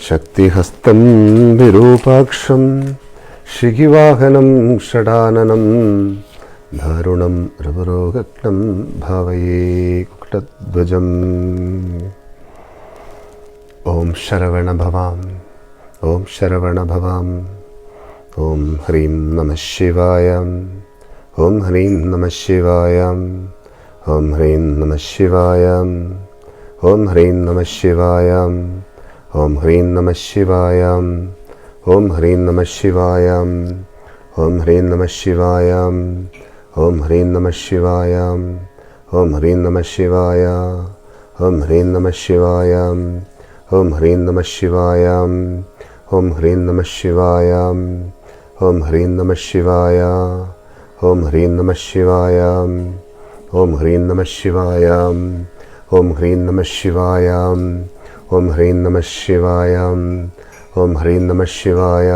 शक्तिहस्तं विरूपाक्षं शिखिवाहनं षडाननं दारुणं रवरोगग्नं भावये कुक्कुटध्वजम्। ओं शरवणभवाम् ओं शरवणभवाम्। ओं ह्रीं नमः शिवाय। ओं ह्रीं नमः शिवाय। ओं ह्रीं नमः शिवाय। ओं ह्रीं नमः शिवाय। ओं ह्रीं नमः शिवाय। ओं ह्रीं नमः शिवाय। ओं ह्रीं नमः शिवाय। ओं ह्रीं नमः शिवाय। ओं ह्रीं नमः शिवाय। ओं ह्रीं नमः शिवाय। ओं ह्रीं नमः शिवाय। ओं ह्रीं नमः शिवाय। ओं ह्रीं नमः शिवाय। ओं ह्रीं नमः शिवाय। ओं ह्रीं नमः शिवाय। ओं ह्रीं नमः शिवाय। ओं ह्रीं नमः शिवाय। ओं ह्रीं नमः शिवाय।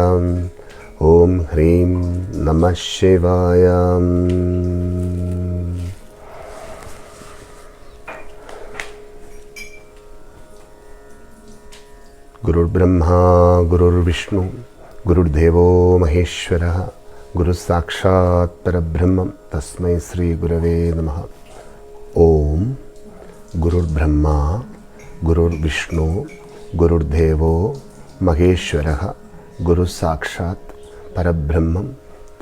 ओं ह्रीं नमः शिवाय। गुरुर्ब्रह्मा गुरुर्विष्णु गुरुर्देवो महेश्वरः गुरुसाक्षात् परब्रह्म तस्मै श्री गुरवे नमः। ओम गुरुर्ब्रह्मा गुरुर्विष्णु गुरुर्देवो महेश्वरः गुरुसाक्षात् परब्रह्म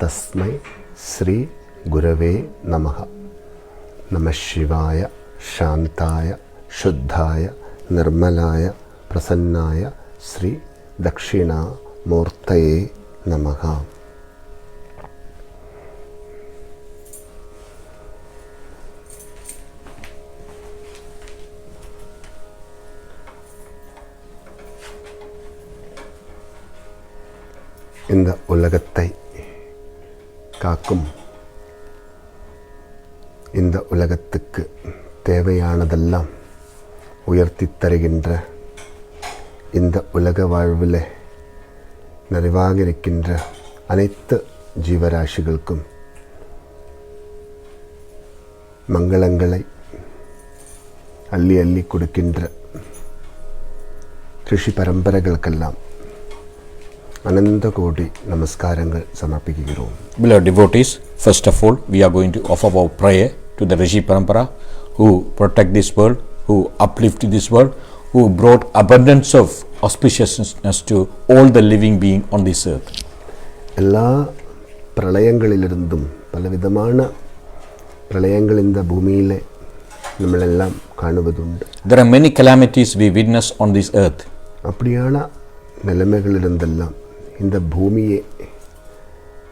तस्मै श्री गुरवे नमः। नमः शिवाय शांताय शुद्धाय निर्मलाय प्रसन्नाय श्री दक्षिणामूर्तये नमः। இந்த உலகத்தை காக்கும் இந்த உலகத்துக்கு தேவையானதெல்லாம் உயர்த்தி தருகின்ற இந்த உலக வாழ்வில் நிறைவாக இருக்கின்ற அனைத்து ஜீவராசிகளுக்கும் மங்களங்களை அள்ளி அள்ளி கொடுக்கின்ற ഋഷി പരമ്പരകൾക്കെല്ലാം അനന്ത കോടി നമസ്കാരങ്ങൾ സമർപ്പിക്കുകയും. Beloved devotees, first of all, we are going to offer our prayer to the Rishi Parampara who protect this world, who uplift this world, who brought abundance of auspiciousness to all the living being on this earth. എല്ലാ പ്രളയങ്ങളിലിരുന്നും പലവിധமான പ്രളയങ്ങൾ இந்த ഭൂമിയിലെ നമ്മളെല്ലാം കാണുവതുണ്ട്. There are many calamities we witness on this earth. அப்படியான நிலைமைகளிலிருந்தெல்லாம் இந்த பூமியை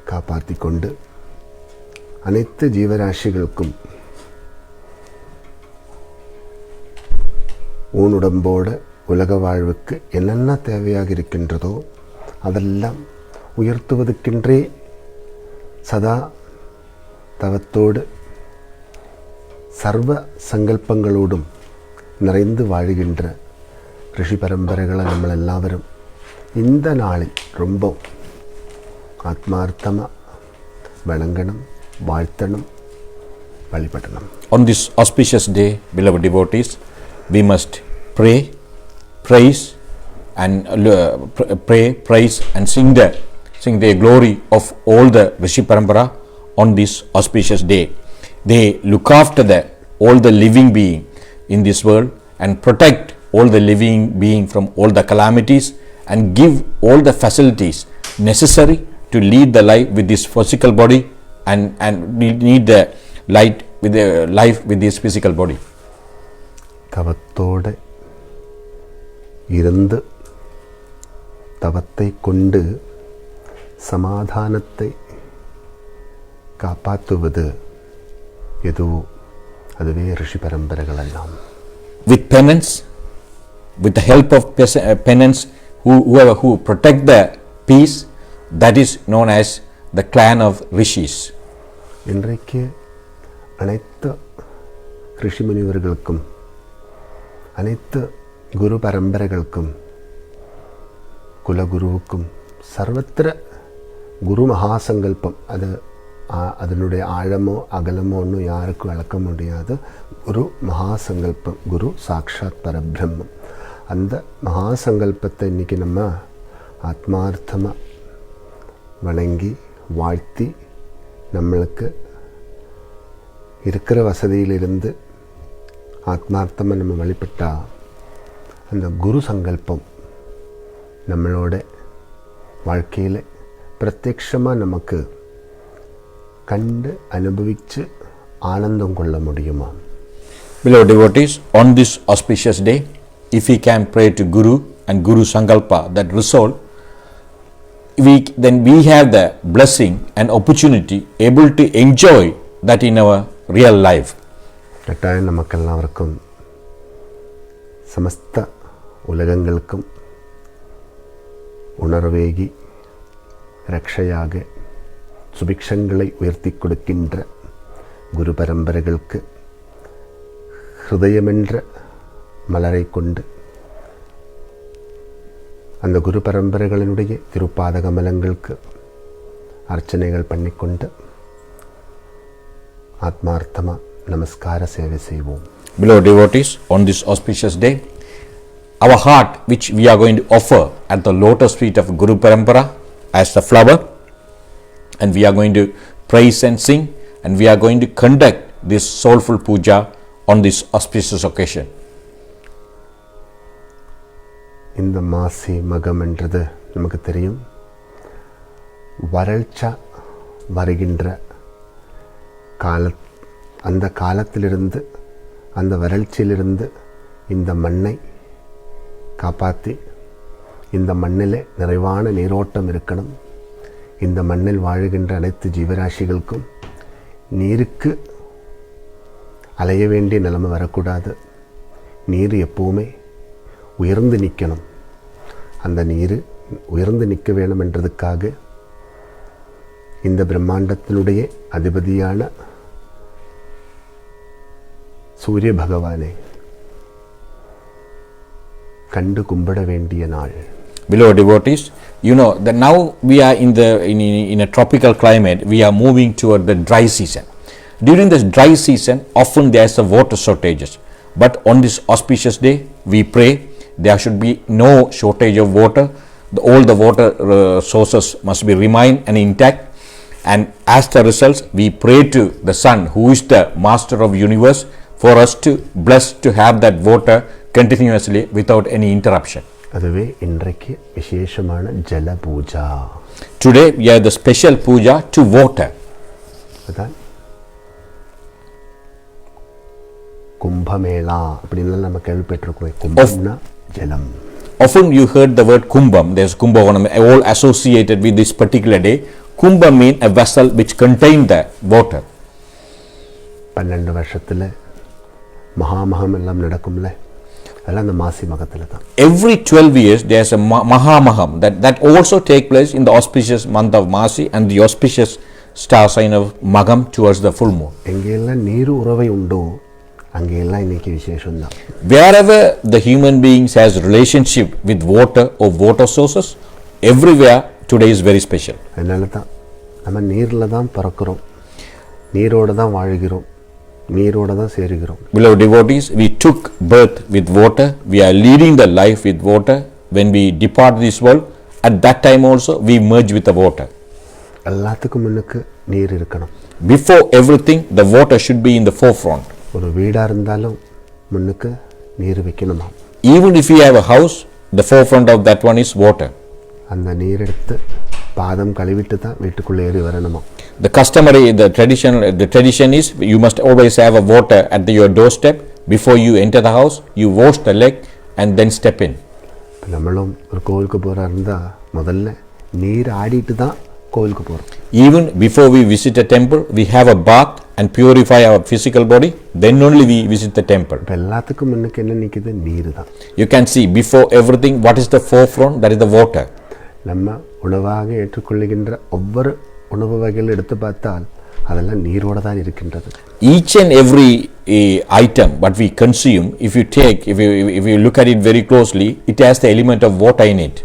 காப்பாற்றிக்கொண்டு அனைத்து ஜீவராசிகளுக்கும் ஊனுடம்போட உலக வாழ்வுக்கு என்னென்ன தேவையாக இருக்கின்றதோ அதெல்லாம் உயர்த்துவதற்கென்றே சதா தவத்தோடு சர்வ சங்கல்பங்களோடும் நிறைந்து வாழுகின்ற ഋഷി പരമ്പരകളെ നമ്മളെല്ലാവരും இந்த நாளில் ரொம்ப ஆத்மார்த்தமாக வணங்கணும், வாழ்த்தணும், வழிபடணும். On this auspicious day, beloved devotees, we must pray, praise and sing the glory of all the Rishi Parampara on this auspicious day. They look after all the living being in this world and protect all the living being from all the calamities and give all the facilities necessary to lead the life with this physical body and need the light with the life with this physical body. தவத்தோடு இருந்து தவத்தை கொண்டு சமாதானத்தை காப்பாற்றுவது எதுவோ அதுவே ഋഷി பரம்பரைகளெல்லாம். With penance, with the help of penance, whoever who protect the peace, that is known as the clan of rishis. இன்றைக்கு அனைத்து ഋഷി முனிவர்களுக்கும் அனைத்து குரு பரம்பரைகளுக்கும் குலகுருவுக்கும் சர்வத்திர குரு மகாசங்கல்பம் அதனுடைய ஆழமோ அகலமோ ஒன்றும் யாருக்கும் விளக்க முடியாது. குரு மகாசங்கல்பம், குரு சாக்ஷாத் பரபிரம்மம். அந்த மகா சங்கல்பத்தை இன்றைக்கி நம்ம ஆத்மார்த்தமாக வணங்கி வாழ்த்தி நம்மளுக்கு இருக்கிற வசதியிலிருந்து ஆத்மார்த்தமாக நம்ம வழிபட்டால் அந்த குரு சங்கல்பம் நம்மளோட வாழ்க்கையில் பிரத்யக்ஷமாக நமக்கு கண்டு அனுபவித்து ஆனந்தம் கொள்ள முடியுமா? Beloved devotees, on this auspicious day, if we can pray to Guru and Guru Sankalpa, that resolve, then we have the blessing and opportunity able to enjoy that in our real life. கட்டாயம் நமக்கெல்லாവർക്കും சமஸ்த உலகங்களுக்கும் உணர்வேகி ரக்ஷையாக சுபிக்ஷங்களை உயர்த்தி கொடுக்கின்ற குரு பரம்பரைகளுக்கு ஹிருதயமென்ற மலரை கொண்டு அந்த குரு பரம்பரைகளினுடைய திருப்பாத கமலங்களுக்கு அர்ச்சனைகள் பண்ணிக்கொண்டு ஆத்மார்த்தமாக நமஸ்கார சேவை செய்வோம். Beloved devotees, on this auspicious day, our heart which we are going to offer at the lotus feet of Guru Parampara as the flower, and we are going to praise and sing, and we are going to conduct this soulful puja on this auspicious occasion. இந்த மாசி மகம் என்றது நமக்கு தெரியும். வறட்சி வருகின்ற அந்த காலத்திலிருந்து, அந்த வறட்சியிலிருந்து இந்த மண்ணை காப்பாற்றி இந்த மண்ணில் நிறைவான நீரோட்டம் இருக்கணும். இந்த மண்ணில் வாழுகின்ற அனைத்து ஜீவராசிகளுக்கும் நீருக்கு அலைய வேண்டிய நிலைமை வரக்கூடாது. நீர் எப்பவுமே உயர்ந்து நிற்கணும். அந்த நீர் உயர்ந்து நிற்க வேணும் என்றதுக்காக இந்த பிரம்மாண்டத்தினுடைய அதிபதியான சூரிய பகவானை கண்டு கும்பிட வேண்டிய நாள். Beloved devotees, you know that now we are in a tropical climate. We are moving toward the dry season. During this dry season, often there is a water shortages. But on this auspicious day, we pray there should be no shortage of water. All the water sources must be remain and intact. And as the results, we pray to the Sun, who is the master of universe, for us to bless to have that water continuously without any interruption. அதுவே இன்றைக்கு விசேஷமான ஜல Pooja. Today we have the special puja to water. அதான் கும்பமேளா அப்படின்னு நம்ம கேள்விப்பட்டிருக்கோம். கும்பம்னா ஜலம். Often you heard the word kumbam. There's kumbhavanam, all associated with this particular day. Kumbha mean a vessel which contain the water. 12 வருஷத்துல மகாமகம் எல்லாம் நடக்கும்ல, அதெல்லாம் அந்த மாசி மகத்துல தான். Every 12 years there's a mahamaham that also take place in the auspicious month of Masi and the auspicious star sign of Magam towards the full moon. எங்கெல்லாம் நீர் உறவை உண்டோ அங்கெல்லாம் இன்னைக்கு விசேஷம் தான். Wherever the human beings has relationship with water or water sources, everywhere today is very special. அதனால தான் நம்ம நீரில் தான் பிறக்கிறோம், நீரோடு தான் வாழ்கிறோம், நீரோடு தான் சேருகிறோம். Beloved devotees, we took birth with water, we are leading the life with water. When we depart this world, at that time also we merge with the water. எல்லாத்துக்கும் முன்னுக்கு நீர் இருக்கணும். Before everything, the water should be in the forefront. ஒரு வீடாக இருந்தாலும் முன்னுக்கு நீர் வைக்கணுமா? Even if you have a house, the forefront of that one is water. அந்த நீர் எடுத்து பாதம் கழுவிட்டு தான் வீட்டுக்குள்ளே ஏறி வரணுமா? The customary, the tradition is you must always have a water at your doorstep. Before you enter the house, you wash the leg and then step in. நம்மளும் ஒரு கோவிலுக்கு போகிறா இருந்தால் முதல்ல நீர் ஆடிட்டு தான் கோவிலுக்கு போகிறோம். Even before we visit a temple, we have a bath and purify our physical body. Then only we visit the temple. இப்போ எல்லாத்துக்கும் முன்னுக்கு என்ன நிற்கிது? நீர் தான். You can see before everything, what is the forefront? That is the water. நம்ம உணவாக ஏற்றுக்கொள்ளுகின்ற ஒவ்வொரு உணவு வகைகள் எடுத்து பார்த்தால் அதெல்லாம் நீரோடு தான் இருக்கின்றது. Each and every item what we consume, if you look at it very closely, it has the element of water in it.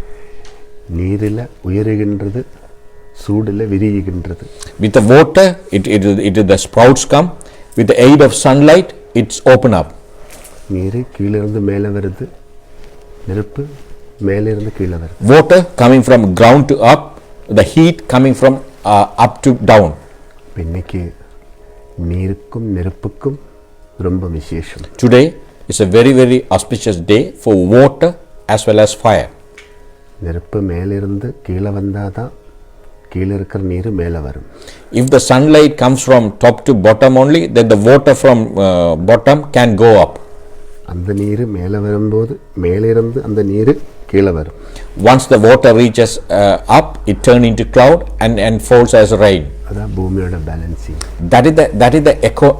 நீரில் உயருகின்றது, சூடில் விரியுகின்றது. With the water, the sprouts come. With the aid of sunlight, it's open up. நீர் கீழிருந்து மேலே வருது, நெருப்பு மேலிருந்து கீழே வரும். Water coming from ground to up, the heat coming from up to down. இன்னைக்கு நீருக்கும் நெருப்புக்கும் ரொம்ப விசேஷம். Today is a very, very auspicious day for water as well as fire. நெருப்பு மேலிருந்து கீழே வந்தாதான் கீழே இருக்கிற நீர் மேலே வரும். If the sunlight comes from top to bottom only, then the water from bottom can go up. அந்த நீர் மேலே வரும்போது மேலிருந்து அந்த நீர் கீழே வரும். Once the water reaches up, it turns into cloud and falls as rain. அதான் பூமியோட balancing. That is the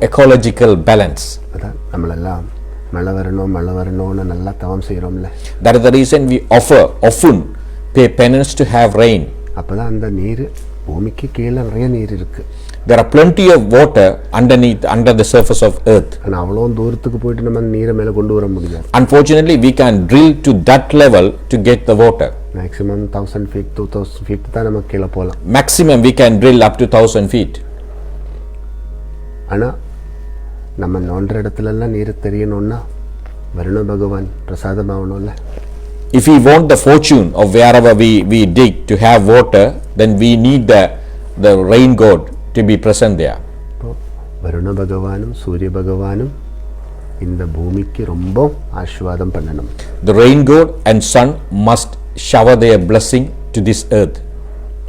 ecological balance. அதான் நம்மளெல்லாம் மழை வரணும்னு நல்லா தவம் செய்கிறோம்ல. That is the reason we often pay penance to have rain. அப்பதான் அந்த நீர் பூமிக்கு கீழே நிறைய நீர் இருக்கு. There are plenty of water under the surface of earth. ஆனால் அவ்வளோ தூரத்துக்கு போயிட்டு நம்ம நீரை மேலே கொண்டு வர முடியாது. Unfortunately, we can drill to that level to get the water. Maximum 1000 feet 2000 feet தான் நம்ம கீழே போகலாம். Maximum we can drill up to 1000 feet. ஆனால் நம்ம நோண்டுற இடத்துலலாம் நீர் தெரியணும்னா வருண பகவான் பிரசாதமாகணும்ல. If we want the fortune of wherever we dig to have water, then we need the rain god to be present there. இப்போ வருண பகவானும் சூரிய பகவானும் இந்த பூமிக்கு ரொம்ப ஆசீர்வாதம் பண்ணணும். The rain god and sun must shower their blessing to this earth.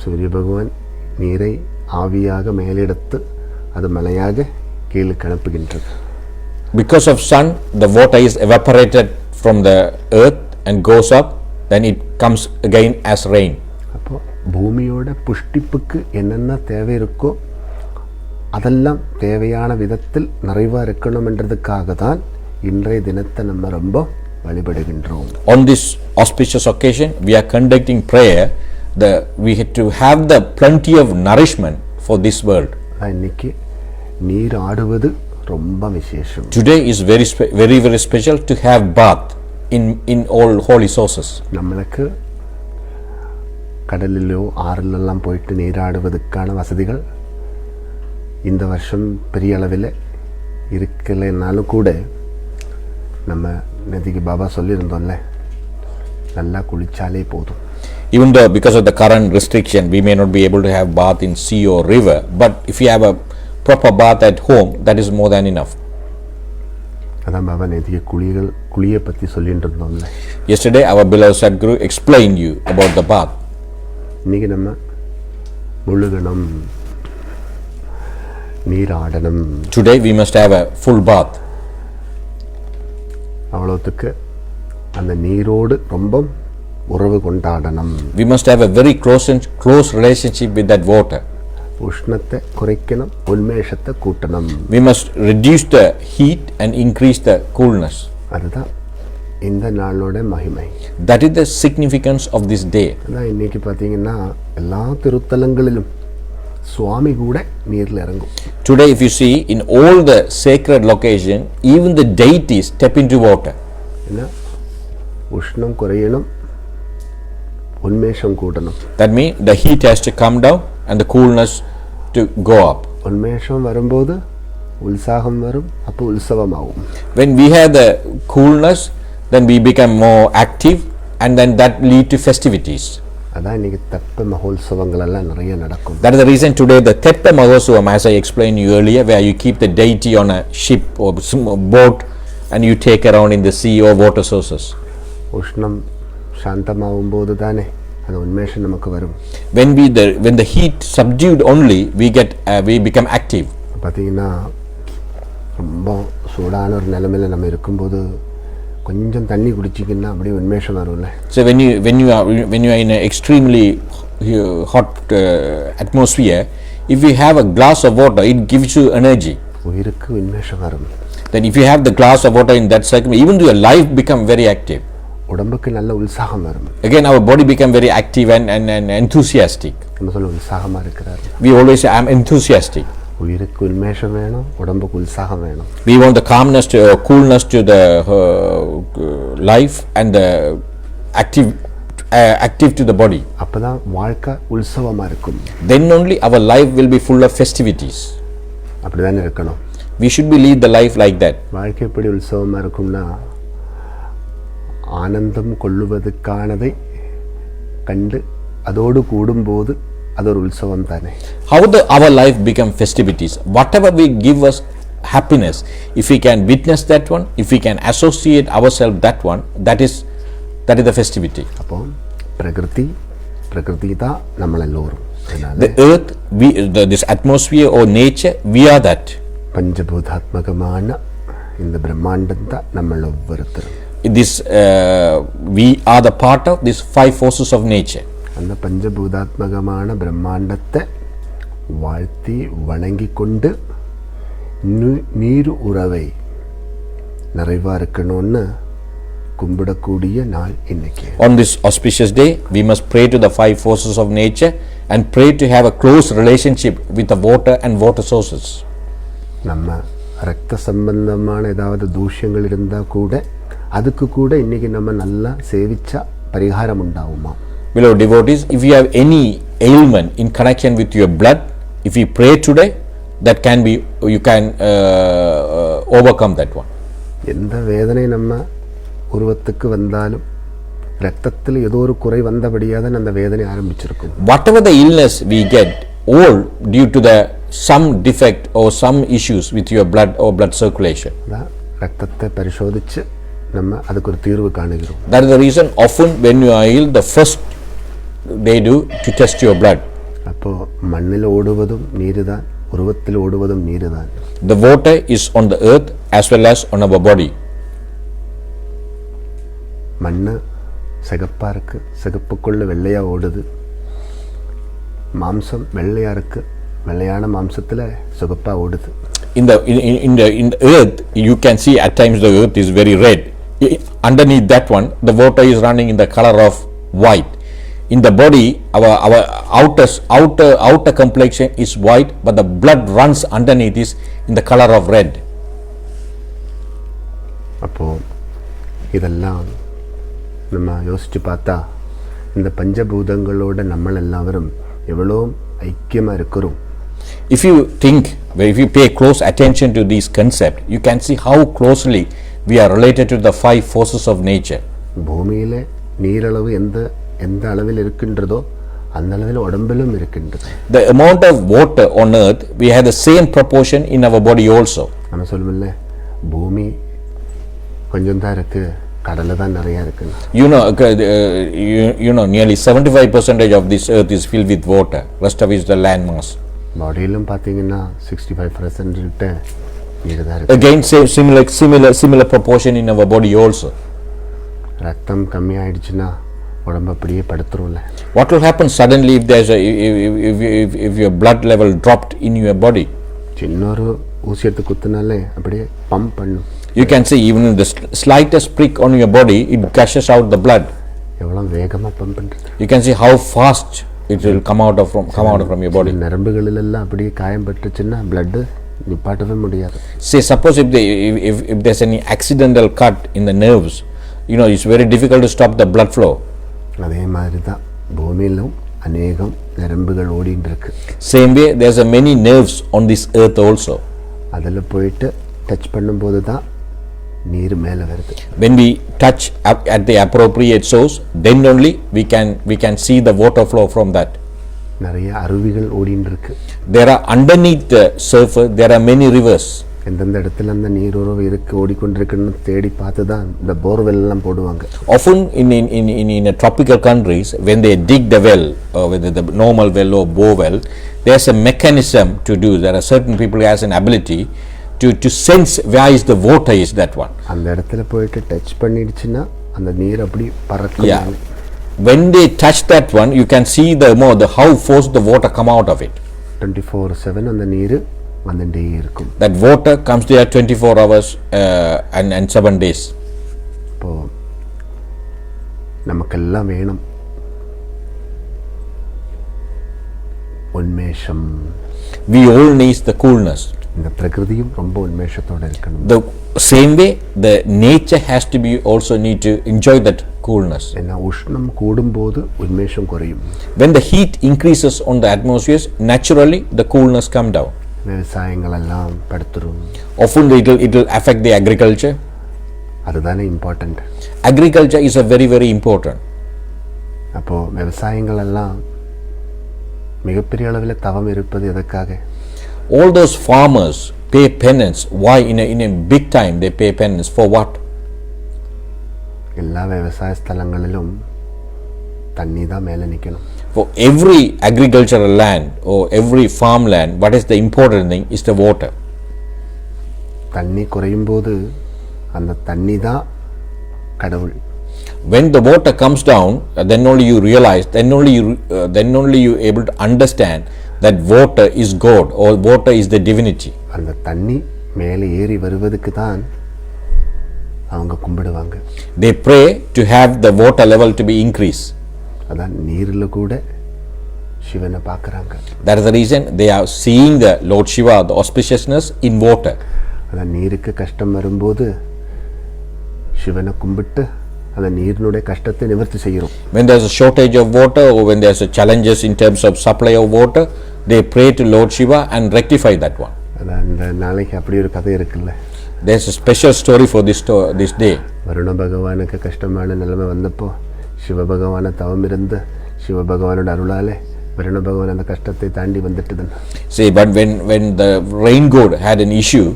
சூரிய பகவான் நீரை ஆவியாக மேலெடுத்து அது மழையாக கீழே அனுப்புகின்றது. Because of sun, the water is evaporated from the earth and goes up, then it comes again as rain. அப்போ பூமியோட புஷ்டிப்புக்கு என்னென்ன தேவை இருக்கோ அதெல்லாம் தேவையான விதத்தில் நிறைவாக இருக்கணும்ன்றதுக்காக தான் இன்றைய தினத்தை நம்ம ரொம்ப வழிபடுகின்றோம். On this auspicious occasion, we are conducting prayer. We have to have the plenty of nourishment for this world. இன்னைக்கு நீர் ஆடுவது ரொம்ப விசேஷம். Today is very, very special to have bath in all holy sources. நம்மளுக்கு கடலிலோ ஆறிலெல்லாம் போயிட்டு நீராடுவதற்கான வசதிகள் இந்த வருஷம் பெரிய அளவில் இருக்கலைன்னாலும் கூட நம்ம நதிக்கு பாபா சொல்லியிருந்தோம்ல, நல்லா குளிச்சாலே போதும். Even though because of the current restriction we may not be able to have bath in sea or river, but if you have a proper bath at home, that is more than enough. அதான் பாபா நேதிக்கு குளியை பற்றி சொல்லிட்டு இருந்தோம்ல. Yesterday our beloved Sadhguru explained you about the bath. இன்னைக்கு நம்ம முழுகணும், நீராடணும். Today we must have a full bath. அவ்வளோத்துக்கு அந்த நீரோடு ரொம்ப உறவு கொண்டாடணும். We must have a very close relationship with that water. உஷ்ணத்தை குறைக்கணும், உன்மேஷத்தை கூட்டணும். We must reduce the heat and increase the coolness. அதுதான் இந்த நாளோட மகிமை. That is the significance of this day. அதான் இன்னைக்கு பார்த்தீங்கன்னா எல்லா திருத்தலங்களிலும் சுவாமி கூட நீரில் இறங்கும். Today if you see in all the sacred location, even the deities step into water. ஏன்னா உஷ்ணம் குறையணும், உன்மேஷம் கூட்டணும். That means the heat has to come down and the coolness to go up. உன்மேஷம் வரும்போது உற்சாகம் வரும், அப்போ உற்சவமாகும். When we have the coolness, then we become more active and then that lead to festivities. அதான் இன்னைக்கு தெப்ப மகோத்சவங்கள் எல்லாம் நிறைய நடக்கும். That is the reason today the Theppa Mahotsavam, as I explained you earlier, where you keep the deity on a ship or boat and you take around in the sea or water sources. உஷ்ணம் சாந்தமாகும் போது தானே அந்த உன்மேஷம் நமக்கு வரும். When the heat subdued only, we become active. பார்த்தீங்கன்னா ரொம்ப சூடான ஒரு நிலைமையில நம்ம இருக்கும்போது கொஞ்சம் தண்ணி குடிச்சிங்கன்னா அப்படியே உன்மேஷம் வரும்ல. So when you are in an extremely hot atmosphere, if you have a glass of water, it gives you energy. உயிருக்கு உன்மேஷம் வரும். Then if you have the glass of water in that second, even your life become very active. உடம்புக்கு நல்ல உற்சாகம் வரும். Again our body become very active and enthusiastic. நம்ம சொல்ல உற்சாகமா இருக்கிறார். We always say I am enthusiastic. உயிருக்கு உன்மேஷம் வேணும், உடம்புக்கு உற்சாகம் வேணும். We want the calmness to coolness to the life and the active to the body. அப்பதான் வாழ்க்கை உற்சவமா இருக்கும். Then only our life will be full of festivities. அப்படிதானே இருக்கணும். We should be lead the life like that. வாழ்க்கை எப்படி உற்சவமா இருக்கும்னா ஆனந்தம் கொள்ளுவதற்கானதை கண்டு அதோடு கூடும்போது அது ஒரு உற்சவம் தானே. How our life become festivities. Whatever we give us happiness, if we can witness that one, if we can associate ourselves that one, that is the festivity. அப்போ பிரகிருதி தான் நம்ம எல்லோரும். The earth, this atmosphere or nature, we are that. பஞ்சபூதாத்மகமான இந்த பிரம்மாண்டம் தான் நம்ம ஒவ்வொருத்தரும். This we are the part of these five forces of nature. அந்த பஞ்சபூதாத்மகமான பிரம்மாண்டத்தை வாழ்த்தி வணங்கி கொண்டு நீர் உறவை நிறைவா இருக்கணும்னு கும்பிடக்கூடிய நாள் இன்னைக்கு. On this auspicious day, we must pray to the five forces of nature and pray to have a close relationship with the water and water sources. நம்ம ரத்த சம்பந்தமான ஏதாவது தூஷ்யங்கள் இருந்தால் கூட அதுக்கு கூட இன்னைக்கு நம்ம நல்லா சேவிச்சா பரிகாரம் உண்டாகுமா? Beloved devotees, if you have any ailment in connection with your blood, if you pray today, that can be, you can overcome that one. எந்த வேதனை நம்ம உருவத்துக்கு வந்தாலும் ரத்தத்தில் ஏதோ ஒரு குறை வந்தபடியாக தான் அந்த வேதனை ஆரம்பிச்சிருக்கும். Whatever the illness we get, all due to the some defect or some issues with your blood or blood circulation. ரத்தத்தை பரிசோதிச்சு நம்ம அதுக்கு ஒரு தீர்வு காணுகிறோம். That is the reason often when you are ill, the first they do to test your blood. அப்போ மண்ணில் ஓடுவதும் நீருதான், உருவத்தில் ஓடுவதும் நீருதான். The water is on the earth as well as on our body. மண்ணு சிகப்பா இருக்கு, சிகப்புக்குள்ள வெள்ளையா ஓடுது. மாம்சம் வெள்ளையா இருக்கு, வெள்ளையான மாம்சத்துல சிகப்பா ஓடுது. In the earth, you can see at times the earth is very red. Underneath that one, the water is running in the color of white. In the body, our outer complexion is white, but the blood runs underneath is in the color of red. அப்போ இதெல்லாம் நம்ம யோசிச்சு பார்த்தா இந்த பஞ்சபூதங்களோட நம்ம எல்லாரும் எவ்வளோ ஐக்கியமா இருக்கிறோம். If you think, if you pay close attention to these concepts, you can see how closely we are related to the five forces of nature. பூமியில நீரளவு எந்த அளவில் இருக்கின்றதோ அந்த அளவில் உடம்பிலும் இருக்கின்றது. The amount of water on earth, we have the same proportion in our body also. நம்ம சொல்லுமில்ல, பூமி கொஞ்சம் தான் இருக்கு, கடலை தான் நிறைய இருக்கு. You know, nearly 75% of this earth is filled with water. Rest of it is the land mass. பாடியிலும் பார்த்தீங்கன்னா 65% கிட்ட நீர் தான் இருக்கு. Again, similar proportion in our body also. ரத்தம் கம்மி ஆயிடுச்சுன்னா உடம்பு அப்படியே படுத்துரும்ல. What will happen suddenly if there's if your blood level dropped in your body? சின்னொரு ஊசி எடுத்து குத்துனாலே அப்படியே பம்ப் பண்ணும். You can see even in the slightest prick on your body, it gushes out the blood. எவ்வளவு வேகமா pump பண்றது. You can see how fast it will come out from your body. நரம்புகளில் எல்லாம் அப்படியே காயம் பட்டுச்சுன்னா blood நிப்பாட்டவே முடியாது. Say suppose if there's any accidental cut in the nerves, you know, it's very difficult to stop the blood flow. அதே மாதிரி தான் பூமியிலும் அநேகம் நரம்புகள் ஓடிட்டு இருக்கு. Same way there's a many nerves on this earth also. அதில் போயிட்டு டச் பண்ணும்போது தான் நீர் மேலே வருது. When we touch at the appropriate source, then only we can see the water flow from that. நிறைய அருவிகள் ஓடிட்டு இருக்கு. There are underneath the surface, there are many rivers. எந்தெந்த இடத்துல அந்த நீர் உறவு இருக்கு ஓடிக்கொண்டிருக்குன்னு தேடி பார்த்து தான் இந்த போர்வெல் எல்லாம் போடுவாங்க. Often in tropical countries, when they dig the well, whether the normal well or bore well, there's a mechanism to do. There are certain people who has an ability to sense where is the water is that one. அந்த இடத்துல போயிட்டு touch பண்ணிடுச்சுன்னா அந்த நீர் அப்படி பறக்கும். Yeah. When they touch that one, you can see the how force the water come out of it. 24/7 அந்த நீர் வந்துட்டே இருக்கும். That water comes there 24 hours and 7 days. இப்போ நமக்கெல்லாம் வேணும் உன்மேஷம். We all need the coolness. இந்த பிரகிருதியும் ரொம்ப உன்மேஷத்தோட இருக்கணும். The same way the nature has to be also need to enjoy that coolness. ஏன்னா உஷ்ணம் கூடும்போது உன்மேஷம் குறையும். When the heat increases on the atmosphere, naturally the coolness come down. விவசாயங்கள் எல்லாம் படுத்துரும். Often it will affect the agriculture. அதுதானே important. Agriculture is a very, very important. அப்போது விவசாயங்கள் எல்லாம் மிகப்பெரிய அளவில் தவம் இருப்பது எதற்காக? All those farmers pay penance. Why? In a big time they pay penance. For what? எல்லா விவசாய ஸ்தலங்களிலும் தண்ணி தான் மேலே நிற்கணும். For every agricultural land or every farmland, what is the important thing is the water. தண்ணி குறையும் போது அந்த தண்ணி தான் கடவுள். When the water comes down, then only you realize, then only you able to understand that water is God or water is the divinity. அந்த தண்ணி மேலே ஏறி வருவதுக்கு தான் அவங்க கும்பிடுவாங்க. They pray to have the water level to be increased. அதான் நீரில் கூட சிவனை பார்க்குறாங்க. That is the reason they are seeing the Lord Shiva, the auspiciousness in water. அதான் நீருக்கு கஷ்டம் வரும்போது சிவனை கும்பிட்டு அந்த நீரினுடைய கஷ்டத்தை நிவர்த்தி செய்கிறோம். When there is a shortage of water or when there is a challenges in terms of supply of water, they pray to Lord Shiva and rectify that one. அதான் இந்த நாளைக்கு அப்படி ஒரு கதை இருக்குல்ல. There is a special story for this day. வருண பகவானுக்கு கஷ்டமான நிலைமை வந்தப்போ சிவபகவானை தவம் இருந்து சிவபகவானோட அருளாலே வருண பகவான் அந்த கஷ்டத்தை தாண்டி வந்துட்டுது. See, but when the rain god had an issue,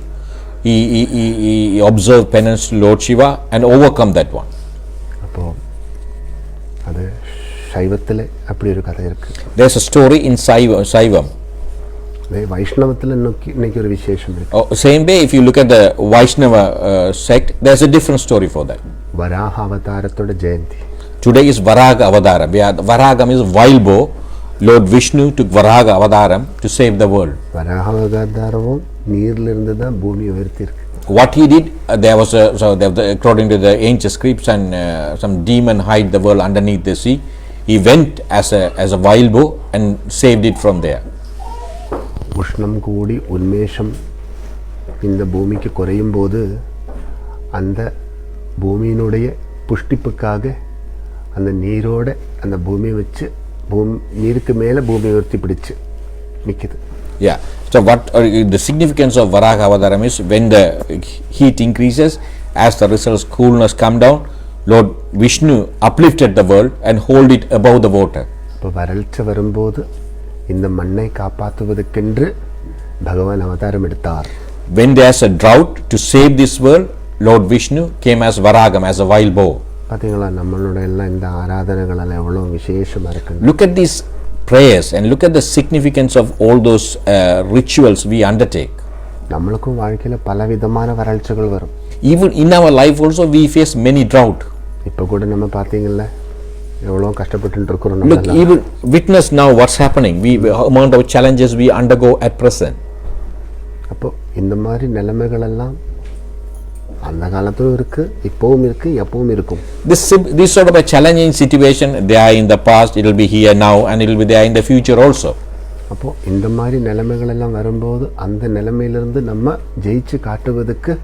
he observed penance to Lord Shiva and overcome that one. அப்போ அது சைவத்தில் அப்படி ஒரு கதை இருக்கு. There is a story in Saivam. வைஷ்ணவத்தில் இன்னைக்கு ஒரு விசேஷம் இருக்கு. Same way, if you look at the Vaishnava sect, there is a different story for that. Varaha அவதாரத்தோட Jayanthi. Today is Varaga Avadaram. Varagam is wild boar. Lord Vishnu took Varaga Avadaram to save the world. வராக அவதாரமும் நீரில் இருந்து தான் பூமி உயர்த்தி இருக்கு. What he did, there was according to the ancient scripts, and some demon hide the world underneath the sea. He went as a wild boar and saved it from there. உஷ்ணம் கூடி உன்மேஷம் இந்த பூமிக்கு குறையும் போது அந்த பூமியினுடைய புஷ்டிப்புக்காக அந்த நீரோட அந்த பூமியை வச்சு நீருக்கு மேலே பூமி உயர்த்தி பிடிச்சு நிற்குது. Yeah. So what the significance of Varaga Avadaram is, when the heat increases, as the results coolness come down, Lord Vishnu uplifted the world and hold it above the water. இப்போ வறட்சி வரும்போது இந்த மண்ணை காப்பாற்றுவதற்கென்று பகவான் அவதாரம் எடுத்தார். When there is a drought, to save this world, Lord Vishnu came as Varagam, as a wild boar. பார்த்தீங்களா, நம்மளோட எல்லாம் இந்த ஆராதனைகள் எல்லாம் எவ்வளோ விசேஷமாக இருக்கு. Look at these prayers and look at the significance of all those rituals we undertake. நம்மளுக்கும் வாழ்க்கையில் பலவிதமான வறட்சிகள் வரும். Even in our life also we face many drought. இப்போ கூட நம்ம பார்த்தீங்கல்ல எவ்வளோ கஷ்டப்பட்டு இருக்கிறோம். Look, even witness now what's happening. Amount of challenges we undergo at present. அப்போ இந்த மாதிரி நிலைமைகள் எல்லாம் அந்த காலத்திலும் இருக்கு, இப்பவும் இருக்கு, எப்பவும் இருக்கும். This sort of a challenging situation, they are in the past, it will be here now, and it will be there in the future also. அப்போ இந்த மாதிரி நிலைமைகள் எல்லாம் வரும்போது அந்த நிலைமையிலிருந்து நம்ம ஜெயிச்சு காட்டுவதற்கு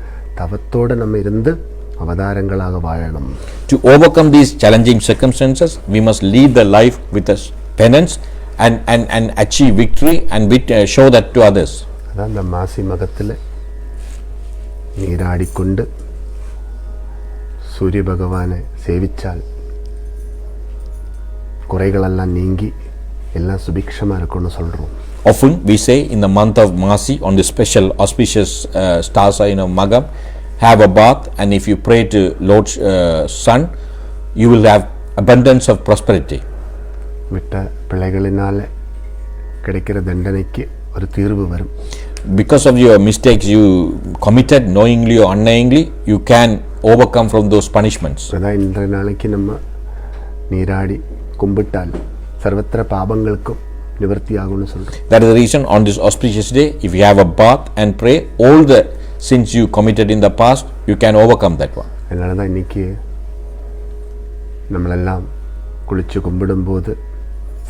தவத்தோடு நம்ம இருந்து அவதாரங்களாக வாழணும். To overcome these challenging circumstances, we must lead the life with a penance and achieve victory and show that to others. அதான் இந்த மாசி மகத்தில் நீராடிக்கொண்டு சூரிய பகவானை சேவிச்சால் குறைகளெல்லாம் நீங்கி எல்லாம் சுபிக்ஷமாக இருக்கும்னு சொல்கிறோம். Often we say in the month of Masi, on the special auspicious stars Magam, have a bath, and if you pray to Lord Sun, you will have abundance of prosperity. விட்ட பிள்ளைகளினால கிடைக்கிற தண்டனைக்கு ஒரு தீர்வு வரும். Because of your mistakes you committed, knowingly or unknowingly, you can overcome from those punishments. அதான் இன்றைய நாளைக்கு நம்ம நீராடி கும்பிட்டால் சர்வத்திர பாபங்களுக்கும் நிவர்த்தி ஆகும்னு சொல்றோம். That is the reason on this auspicious day, if you have a bath and pray, all the sins you committed in the past, you can overcome that one. அதனால தான் இன்னைக்கு நம்மளெல்லாம் குளிச்சு கும்பிடும்போது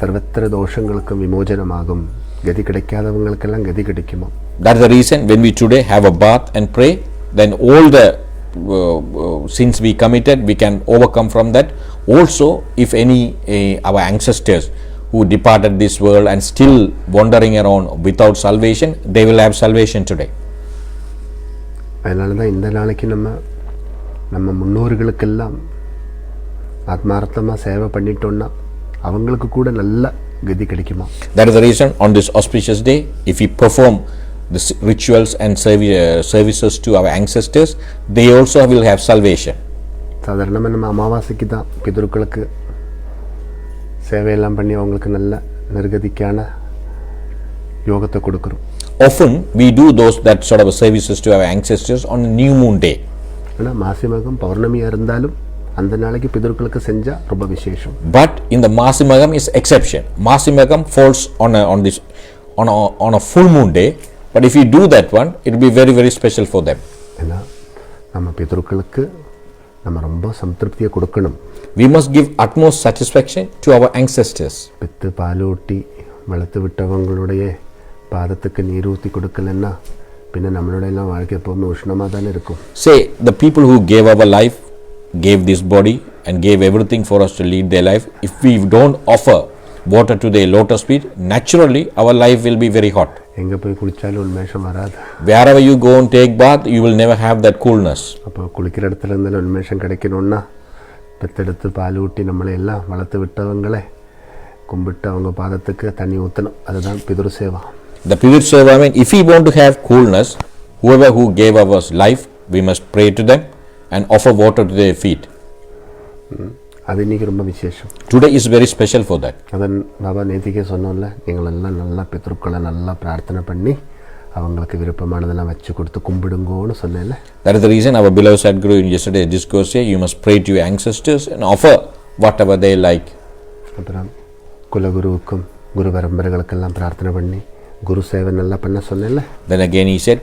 சர்வத்திர தோஷங்களுக்கும் விமோசனமாகும், கதி கிடைக்காதவங்களுக்கெல்லாம் கதி கிடைக்குமா. That is the reason when we today have a bath and pray, then all the sins we committed, we can overcome from that. Also, if any our ancestors who departed this world and still wandering around without salvation, they will have salvation today. அதனால தான் இந்த நாளைக்கு நம்ம நம்ம முன்னோர்களுக்கெல்லாம் ஆத்மார்த்தமாக சேவை பண்ணிட்டோன்னா அவங்களுக்கு கூட நல்ல கதி கிடைக்குமா. That is the reason on this auspicious day, if we perform the rituals and services to our ancestors, they also will have salvation. சாதாரணமாக நம்ம அமாவாசைக்கு தான் பிதர்களுக்கு சேவையெல்லாம் பண்ணி அவங்களுக்கு நல்ல நிர்கதிக்கான யோகத்தை கொடுக்குறோம். Often we do those that sort of services to our ancestors on a new moon day. ஆனால் மாசிமகம் பௌர்ணமியாக இருந்தாலும் அந்த நாளைக்கு பிதர்களுக்கு செஞ்சால் ரொம்ப விசேஷம். But in the Masimagam is exception. Masimagam falls on a full moon day. But if you do that one, it will be very, very special for them. ஏன்னா நம்ம பிதர்களுக்கு நம்ம ரொம்ப சம்திருப்தியை கொடுக்கணும். We must give utmost satisfaction to our ancestors. பித்து பாலூட்டி வளர்த்து விட்டவங்களுடைய பாதத்துக்கு நீர் ஊற்றி கொடுக்கலன்னா பின்ன நம்மளோட எல்லாம் வாழ்க்கை எப்போவுமே உஷ்ணமாக தானே இருக்கும். Say the people who gave our life, gave this body and gave everything for us to lead their life. If we don't offer water to their lotus feet, naturally our life will be very hot. எங்கே போய் குளித்தாலும் உண்மேஷம் வராது. Wherever you go and take bath, you will never have that coolness. அப்போ குளிக்கிற இடத்துல இருந்தாலும் உண்மேஷம் கிடைக்கணும்னா பெத்தெடுத்து பால் ஊட்டி நம்மளை எல்லாம் வளர்த்து விட்டவங்களை கும்பிட்டு அவங்க பாதத்துக்கு தண்ணி ஊற்றணும். அதுதான் பிதுரு Seva. The Pidur Seva, I mean, if we want to have coolness, whoever who gave us life, we must pray to them and offer water to their feet. அது இன்னைக்கு ரொம்ப விசேஷம். Today is very special for that. அதன் பாபா நேத்திக்கே சொன்னோம்ல, நீங்களெல்லாம் நல்லா பித்ருக்களை நல்லா பிரார்த்தனை பண்ணி அவங்களுக்கு விருப்பமானதெல்லாம் வச்சு கொடுத்து கும்பிடுங்கோன்னு சொன்னேன்ல. That is the reason our beloved Sadguru in yesterday's discourse say, you must pray to your ancestors and offer whatever they like. அப்புறம் குலகுருவுக்கும் குரு பரம்பரைகளுக்கெல்லாம் பிரார்த்தனை பண்ணி குரு சேவை நல்லா பண்ண சொன்னேன்ல. Then again he said,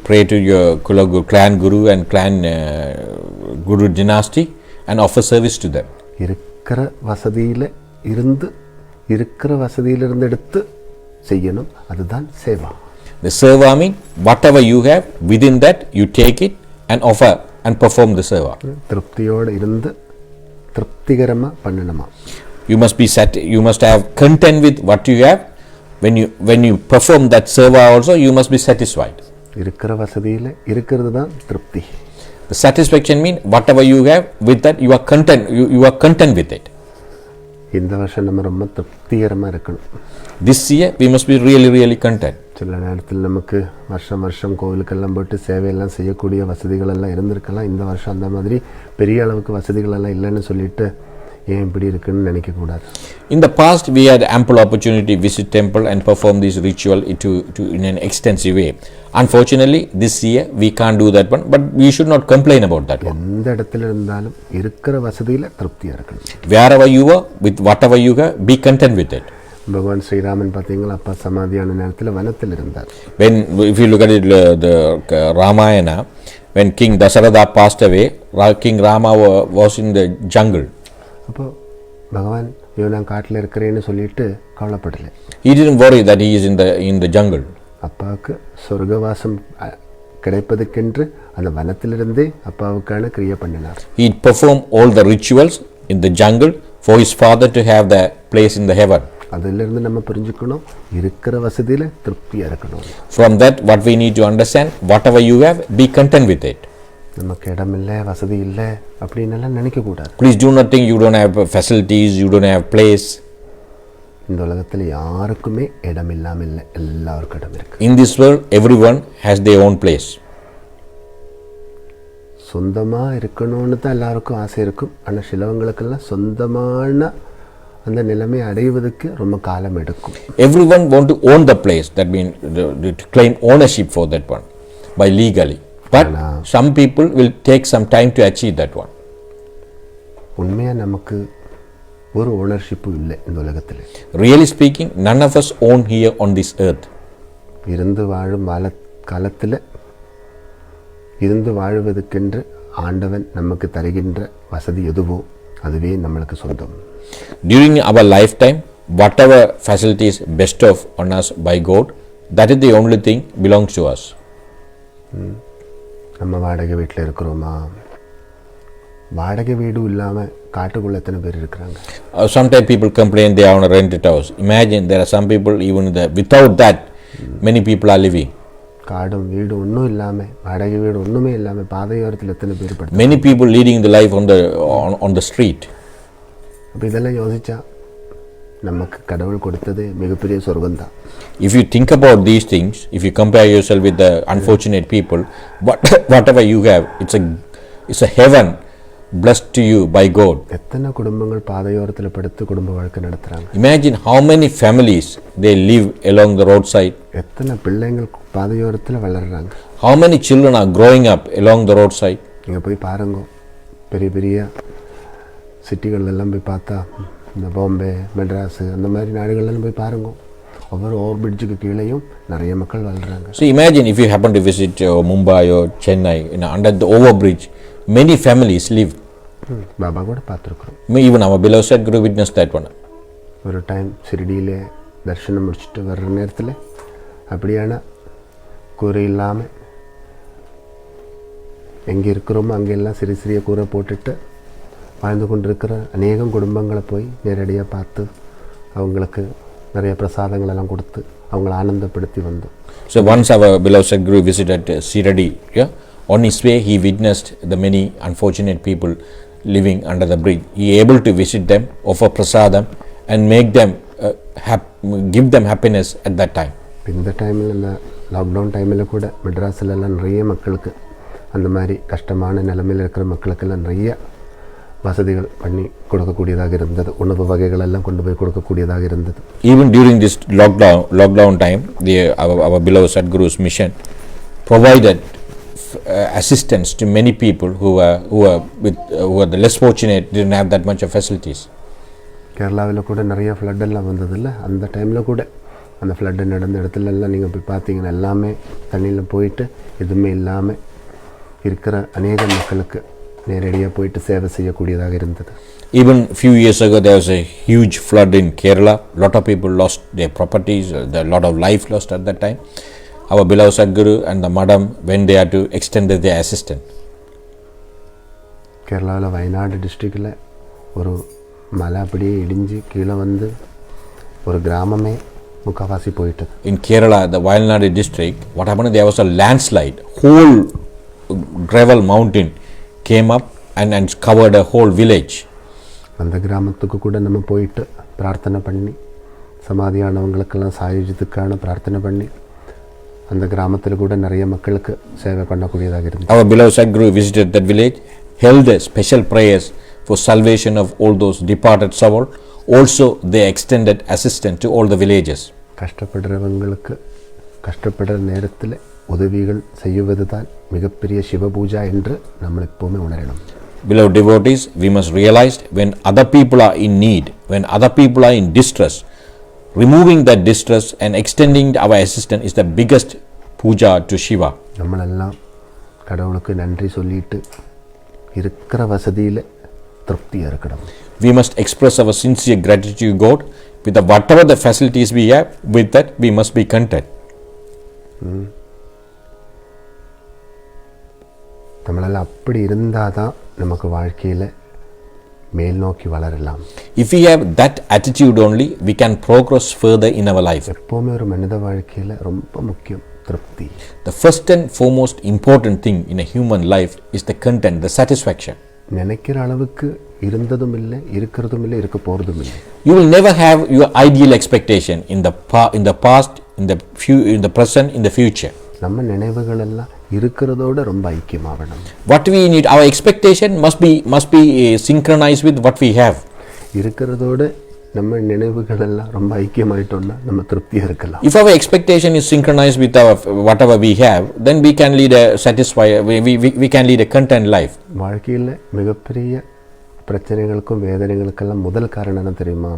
pray to your Kulaguru, clan guru and clan guru dynasty and offer service to them. இருக்கிற வசதியிலிருந்து எடுத்து செய்யணும். அதுதான் Seva. The seva mean whatever you have, within that you take it and offer and perform the seva. திருப்தியோடு இருந்து திருப்திகரமாக பண்ணணுமா. You must have content with what you have. When you perform that seva also, you must be satisfied. இருக்கிற வசதியில் இருக்கிறது தான் திருப்தி. The satisfaction mean whatever you have, with that you are content. You are content with it. இந்த வருஷம் நம்ம ரொம்ப திருப்திகரமாக இருக்கணும். This year we must be really, really content. சில நேரத்தில் நமக்கு வருஷம் கோவிலுக்கெல்லாம் போட்டு சேவையெல்லாம் செய்யக்கூடிய வசதிகள் எல்லாம் இருந்திருக்கலாம். இந்த வருஷம் அந்த மாதிரி பெரிய அளவுக்கு வசதிகள் எல்லாம் இல்லைன்னு சொல்லிட்டு ஏன் இப்படி இருக்குன்னு நினைக்கக்கூடாது. In the past we had ample opportunity to visit temple and perform this ritual in an extensive way. Unfortunately this year we can't do that one, but we should not complain about that one. எந்த இடத்துல இருந்தாலும் இருக்கிற வசதியில் திருப்தியாக இருக்கணும். Wherever you are, with whatever you have, be content with it. பகவான் ஸ்ரீராமன் பார்த்தீங்களா, அப்பா சமாதியான நேரத்தில் வனத்தில் இருந்தார். If you look at it, the Ramayana, when King Dasharatha passed away, King Rama was in the jungle. அப்போ பகவான் நான் காட்டில் இருக்கிறேன்னு சொல்லிட்டு கவலைப்படலை. He didn't worry that he is in the jungle. அப்பாவுக்கு சொர்க்கவாசம் கிடைப்பதற்கென்று அந்த வனத்திலிருந்தே அப்பாவுக்கான கிரியை பண்ணினார். He performed all the rituals in the jungle for his father to have the place in the heaven. அதிலிருந்து நம்ம புரிஞ்சுக்கணும், இருக்கிற வசதியில் திருப்தியாக இருக்கணும். From that what we need to understand, whatever you have, be content with it. நமக்கு இடம் இல்லை, வசதி இல்லை அப்படின்னு நினைக்கக்கூடாது. Please do not think you don't have facilities, you don't have place. இந்த உலகத்தில் யாருக்குமே இடம் இல்லாமல் இல்லை, எல்லாருக்கும் இடம் இருக்கு. In this world everyone has their own place. சொந்தமாக இருக்கணும்னு தான் எல்லாருக்கும் ஆசை இருக்கும். ஆனால் சிலவங்களுக்கெல்லாம் சொந்தமான அந்த நிலைமை அடைவதற்கு ரொம்ப காலம் எடுக்கும். Everyone want to own the place, that means to claim ownership for that one by legally. But some people will take some time to achieve that one. உண்மையாக நமக்கு ஒரு ஓனர்ஷிப்பு இல்லை இந்த உலகத்தில். Really speaking, none of us own here on this earth. இருந்து வாழும் காலத்தில் இருந்து வாழ்வதற்கென்று ஆண்டவன் நமக்கு தருகின்ற வசதி எதுவோ அதுவே நம்மளுக்கு சொந்தம். During our lifetime, whatever facilities bestowed on us by God, that is the only thing belongs to us. நம்ம வாடகை வீட்டில் இருக்கிறோமா? வாடகை வீடு இல்லாமல் காட்டுக்குள்ள எத்தனை பேர் இருக்கிறாங்க? Sometimes people complain they are on a rented house. Imagine there are some people even without that many people are living. காடும் வீடு ஒன்றும் இல்லாமல், வாடகை வீடு ஒன்றுமே இல்லாமல் பாதையோரத்தில் எத்தனை பேர் படுத்து. Many people leading the life on the street. அப்போ இதெல்லாம் யோசிச்சா நமக்கு கடவுள் கொடுத்தது மிகப்பெரிய சொர்க்கம்தான். If you think about these things, if you compare yourself with the unfortunate people, whatever you have, it's a heaven blessed to you by God. எத்தனை குடும்பங்கள் பாதையோரத்தில் படுத்து குடும்ப வாழ்க்கை நடத்துகிறாங்க. Imagine how many families they live along the roadside. எத்தனை பிள்ளைங்கள் பாதையோரத்தில் வளர்கிறாங்க. How many children are growing up along the roadside. நீங்கள் போய் பாருங்க, பெரிய பெரிய சிட்டிகள் எல்லாம் போய் பார்த்தா, இந்த பாம்பே, மெட்ராஸு அந்த மாதிரி நாடுகள்லாம் போய் பாருங்க, ஒவ்வொரு ஓவர் பிரிட்ஜுக்கு கீழேயும் நிறைய மக்கள் வாழ்கிறாங்க. So imagine if you happen to visit Mumbai or Chennai, under the overbridge, many families live. Baba கூட பார்த்துருக்குறோம். Even our beloved Sadhguru witnessed that one. ஒரு டைம் ஷிரடியிலே தரிசனம் முடிச்சுட்டு வர்ற நேரத்தில் அப்படியான கூரை இல்லாமல் எங்கே இருக்கிறோமோ அங்கெல்லாம் சிறிய சிறிய கூரை போட்டுட்டு வாழ்ந்து கொண்டிருக்கிற அநேகம் குடும்பங்களை போய் நேரடியாக பார்த்து அவங்களுக்கு நிறைய பிரசாதங்களெல்லாம் கொடுத்து அவங்கள ஆனந்தப்படுத்தி வந்தோம். So once our beloved Sadhguru visited Shiradi, on his way he witnessed the many unfortunate people living under the bridge. He able to visit them, offer prasadam and make them give them happiness at that time. இந்த டைமில், இந்த lockdown டைமில் கூட மெட்ராஸிலெல்லாம் நிறைய மக்களுக்கு, அந்த மாதிரி கஷ்டமான நிலைமையில் இருக்கிற மக்களுக்கெல்லாம் நிறைய வசதிகள் பண்ணி கொடுக்கக்கூடியதாக இருந்தது. உணவு வகைகள் எல்லாம் கொண்டு போய் கொடுக்கக்கூடியதாக இருந்தது. Even during this lockdown time, our beloved Sadhguru's mission provided assistance to many people who were the less fortunate, didn't have that much of facilities. கேரளாவில் கூட நிறைய ஃப்ளட் எல்லாம் வந்ததில்ல, அந்த டைமில் கூட அந்த ஃப்ளட்டு நடந்த இடத்துல எல்லாம் நீங்கள் போய் பார்த்தீங்கன்னா எல்லாமே தண்ணியில் போயிட்டு எதுவுமே இல்லாமல் இருக்கிற அநேக மக்களுக்கு நேரடியாக போயிட்டு சேவை செய்யக்கூடியதாக இருந்தது. Even few years ago there was a huge flood in Kerala. Lot of people lost their properties, a lot of life lost at that time. Our beloved Sadhguru and the madam went there to extend their assistance. கேரளாவில் வயநாடு டிஸ்ட்ரிக்டில் ஒரு மலை அப்படியே இடிஞ்சு கீழே வந்து ஒரு கிராமமே முக்கால்வாசி போயிட்டது. In Kerala, the Wayanad district, what happened? There was a landslide. Whole gravel mountain came up and covered a whole village. அந்த கிராமத்துக்கு கூட நம்ம போயிட்டு பிரார்த்தனை பண்ணி, சமாதியானவங்களுக்கெல்லாம் சாயுஜத்துக்கான பிரார்த்தனை பண்ணி, அந்த கிராமத்தில் கூட நிறைய மக்களுக்கு சேவை பண்ணக்கூடியதாக இருந்தது. Our beloved Sadhguru visited that village, held a special prayers for salvation of all those departed souls. Also they extended assistance to all the villages. கஷ்டப்படுறவங்களுக்கு கஷ்டப்படுற நேரத்தில் உதவிகள் செய்வது தான் மிகப்பெரிய சிவபூஜா என்று நம்ம எப்பவுமே உணரணும். Beloved devotees, we must realize when other people are in need, when other people are in distress, removing that distress and extending our assistance is the biggest puja to Shiva. நம்மளெல்லாம் கடவுளுக்கு நன்றி சொல்லிட்டு இருக்கிற வசதியில் திருப்தியாக இருக்கணும். We must express our sincere gratitude to God with whatever the facilities we have. With that we must be content. நம்மளால் அப்படி இருந்தால் தான் நமக்கு வாழ்க்கையில் மேல் நோக்கி வளரலாம். If we have that attitude only, we can progress further in our life. எப்போவுமே ஒரு மனித வாழ்க்கையில் ரொம்ப முக்கியம் திருப்தி. The first and foremost important thing in a human life is the content, the satisfaction. நினைக்கிற அளவுக்கு இருந்ததும் இல்லை, இருக்கிறதும் இல்லை, இருக்க போகிறதும் இல்லை. You will never have your ideal expectation in the past, in the present, in the future. நம்ம நினைவுகள் எல்லாம் இருக்கிறதோட ரொம்ப ஐக்கியமாகணும். What we need, our expectation must be synchronized with what we have. இருக்கிறதோட நம்ம நினைவுகள் எல்லாம் ரொம்ப ஐக்கியமாயிட்டோம்னா நம்ம திருப்தியாக இருக்கலாம். If our expectation is synchronized with our whatever we have, then we can lead a satisfied, we can lead a content life. வாழ்க்கையில் மிகப்பெரிய பிரச்சனைகளுக்கும் வேதனைகளுக்கெல்லாம் முதல் காரணம் என்ன தெரியுமா?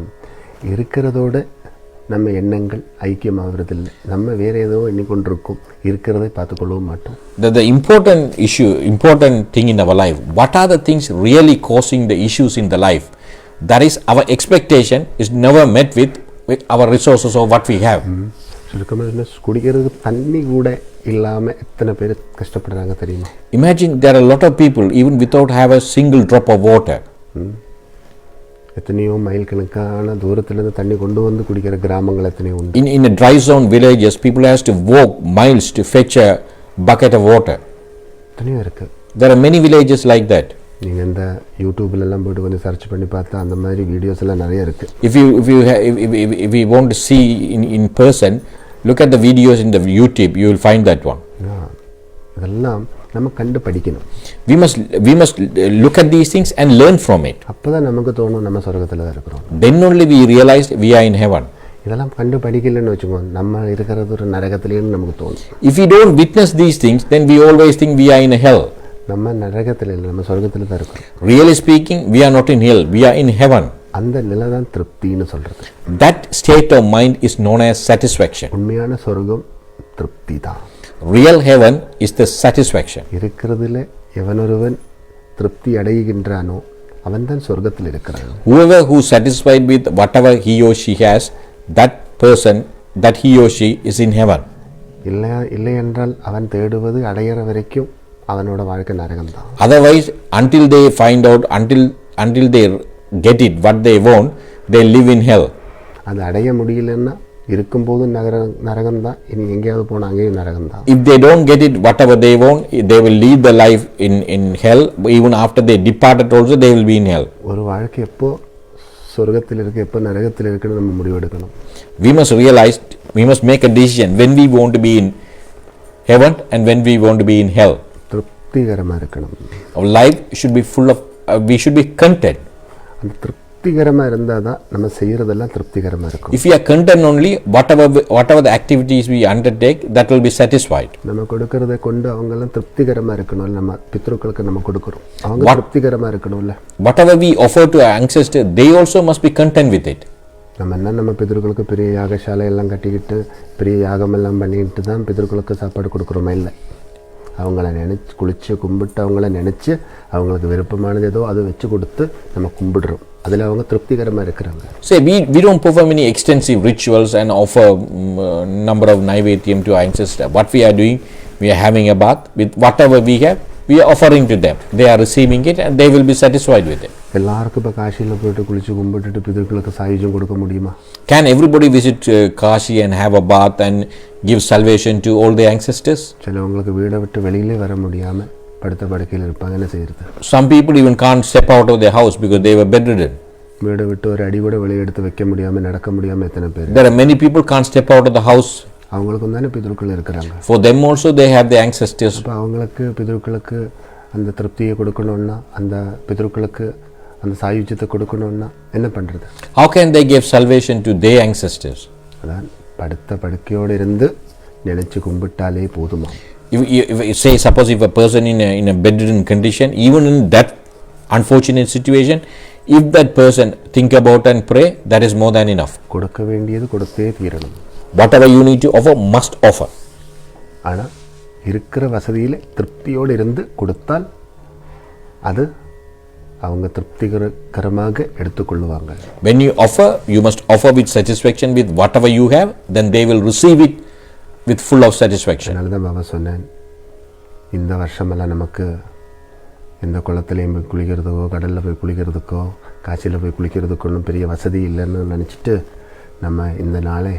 இருக்கிறதோட நம்ம எண்ணங்கள் ஐக்கியமாகிறதில்லை. நம்ம வேற ஏதோ எண்ணிக்கொண்டிருக்கோம், இருக்கிறதை பார்த்துக்கொள்ளவும் மாட்டோம். The important thing in our life, what are the things really causing the issues in the life? That is, our expectation is never met with our resources or what we have. சுருக்கமாக குடிக்கிறதுக்கு தண்ணி கூட இல்லாமல் எத்தனை பேர் கஷ்டப்படுறாங்க தெரியுமா? Imagine there are a lot of people even without have a single drop of water. எத்தனையோ மைல் கணக்கான தூரத்திலிருந்து தண்ணி கொண்டு வந்து குடிக்கிற கிராமங்கள் எத்தனையோ உண்டு. In a dry zone villages, people has to walk miles to fetch a bucket of water. எத்தனையோ இருக்கு. There are many villages like that. நீங்கள் இந்த யூடியூப்லலாம் போய்ட்டு கொஞ்சம் சர்ச் பண்ணி பார்த்தா அந்த மாதிரி வீடியோஸ் எல்லாம் நிறைய இருக்குது. If you want to see in person, look at the videos in the YouTube, you will find that one. இதெல்லாம் நம்ம கண்டு படிக்கணும். We must look at these things and learn from it. அப்பதான் நமக்கு தோணும் நம்ம சொர்க்கத்துல தான் இருக்கிறோம். Then only we realize we are in heaven. இதெல்லாம் கண்டு படிக்கலன்னு வெச்சுக்கோ, நம்ம இருக்கிறது ஒரு நரகத்திலேன்னு நமக்கு தோணும். If we don't witness these things, then we always think we are in hell. நம்ம நரகத்துல இல்ல, நம்ம சொர்க்கத்துல தான் இருக்கோம். Really speaking, we are not in hell, we are in heaven. அந்த நிலை தான் திருப்தின்னு சொல்றது. That state of mind is known as satisfaction. உண்மையான சொர்க்கம் திருப்தி தான். Real heaven is the satisfaction. இருக்கிறதுல எவனொருவன் திருப்தி அடைகின்றானோ அவன்தான் சொர்க்கத்தில் இருக்கிறான். Whoever who is satisfied with whatever he or she has, that person, that he or she is in heaven. இல்லை என்றால் அவன் தேடுவது அடையிற வரைக்கும் அவனோட வாழ்க்கை நரகம் தான். Otherwise, until they find out, until they get it what they want, they live in hell. அது அடைய முடியலன்னா இருக்கும்போது நரகம் தான், இனி எங்கேயாவது போனால் அங்கேயும் நரகம் தான். If they don't get it whatever they want, they will lead the life in hell. Even after they departed also, they will be in hell. ஒரு வாழ்க்கை எப்போ சொர்க்கத்தில் இருக்கு, எப்போ நரகத்தில் இருக்குன்னு நம்ம முடிவெடுக்கணும். We must realize, we must make a decision when we want to be in heaven and when we want to be in hell. திருப்திகரமாக இருக்கணும். Our life should be full of, we should be content. அந்த திருப்திகரமாக இருந்தால் தான் நம்ம செய்கிறதெல்லாம் திருப்திகரமாக இருக்கும். If we are content only, whatever the activities we undertake, that will be satisfied. நம்ம கொடுக்கறதை கொண்டு அவங்கெல்லாம் திருப்திகரமாக இருக்கணும். நம்ம பித்ருக்களுக்கு நம்ம கொடுக்குறோம், அவங்க திருப்திகரமாக இருக்கணும்ல. Whatever we offer to our ancestors, they also must be content with it. நம்ம பித்ருக்களுக்கு பெரிய யாகசாலை எல்லாம் கட்டிக்கிட்டு பெரிய யாகம் எல்லாம் பண்ணிட்டு தான் பித்ருக்களுக்கு சாப்பாடு கொடுக்குறோமா? இல்லை, அவங்கள நினச்சி குளித்து கும்பிட்டு அவங்கள நினச்சி அவங்களுக்கு விருப்பமானது ஏதோ அதை வச்சு கொடுத்து நம்ம கும்பிடுறோம். அதில் அவங்க திருப்திகரமாக இருக்கிறாங்க. Say we don't perform any extensive rituals and offer number of naivedyam to our ancestors. What we are doing, we are having a bath with whatever we have, we are offering to them. They are receiving it and they will be satisfied with it. எல்லாருக்கும் இப்போ காசியில் போய்ட்டு குளித்து கும்பிட்டுட்டு பிதர்களுக்கு சாயுஜம் கொடுக்க முடியுமா? Can everybody visit Kashi and have a bath and give salvation to all the ancestors? சிலவங்களுக்கு வீடை விட்டு வெளியிலே வர முடியாமல் படுத்த படுக்கையில் இருப்பாங்க. என்ன செய்யறது? Some people even can't step out of their house because they were bedridden. வீடை விட்டு ஒரு அடி கூட வெளியே எடுத்து வைக்க முடியாமல் நடக்க முடியாமல் எத்தனை பேர்? There are many people can't step out of the house. அவங்களுக்கும் தானே பிதர்கள் இருக்கிறாங்க. For them also they have the ancestors. அப்போ அவங்களுக்கு பிதர்களுக்கு அந்த திருப்தியை கொடுக்கணும்னா, அந்த பிதர்களுக்கு அந்த சாயுஜ்யத்தை கொடுக்கணும்னா என்ன பண்ணுறது? How can they give salvation to their ancestors? அதான் படுத்த படுக்கையோடு இருந்து நினைச்சு கும்பிட்டாலே போதுமா? If say suppose if a person in a bedridden condition, even in that unfortunate situation, if that person think about and pray, that is more than enough. கொடுக்க வேண்டியது கொடுத்தே தீரணும். Whatever you need to offer, must offer. ஆனால் இருக்கிற வசதியில் திருப்தியோடு இருந்து கொடுத்தால் அது அவங்க திருப்திகரமாக எடுத்துக்கொள்ளுவாங்க. When you offer, you must offer with satisfaction with whatever you have, then they will receive it with full of satisfaction. அதனால தான் பாபா சொன்னேன், இந்த வருஷமெல்லாம் நமக்கு இந்த குளத்துலேயும் போய் குளிக்கிறதுக்கோ கடலில் போய் குளிக்கிறதுக்கோ காசியில் போய் குளிக்கிறதுக்கோ ஒன்றும் பெரிய வசதி இல்லைன்னு நினச்சிட்டு நம்ம இந்த நாளை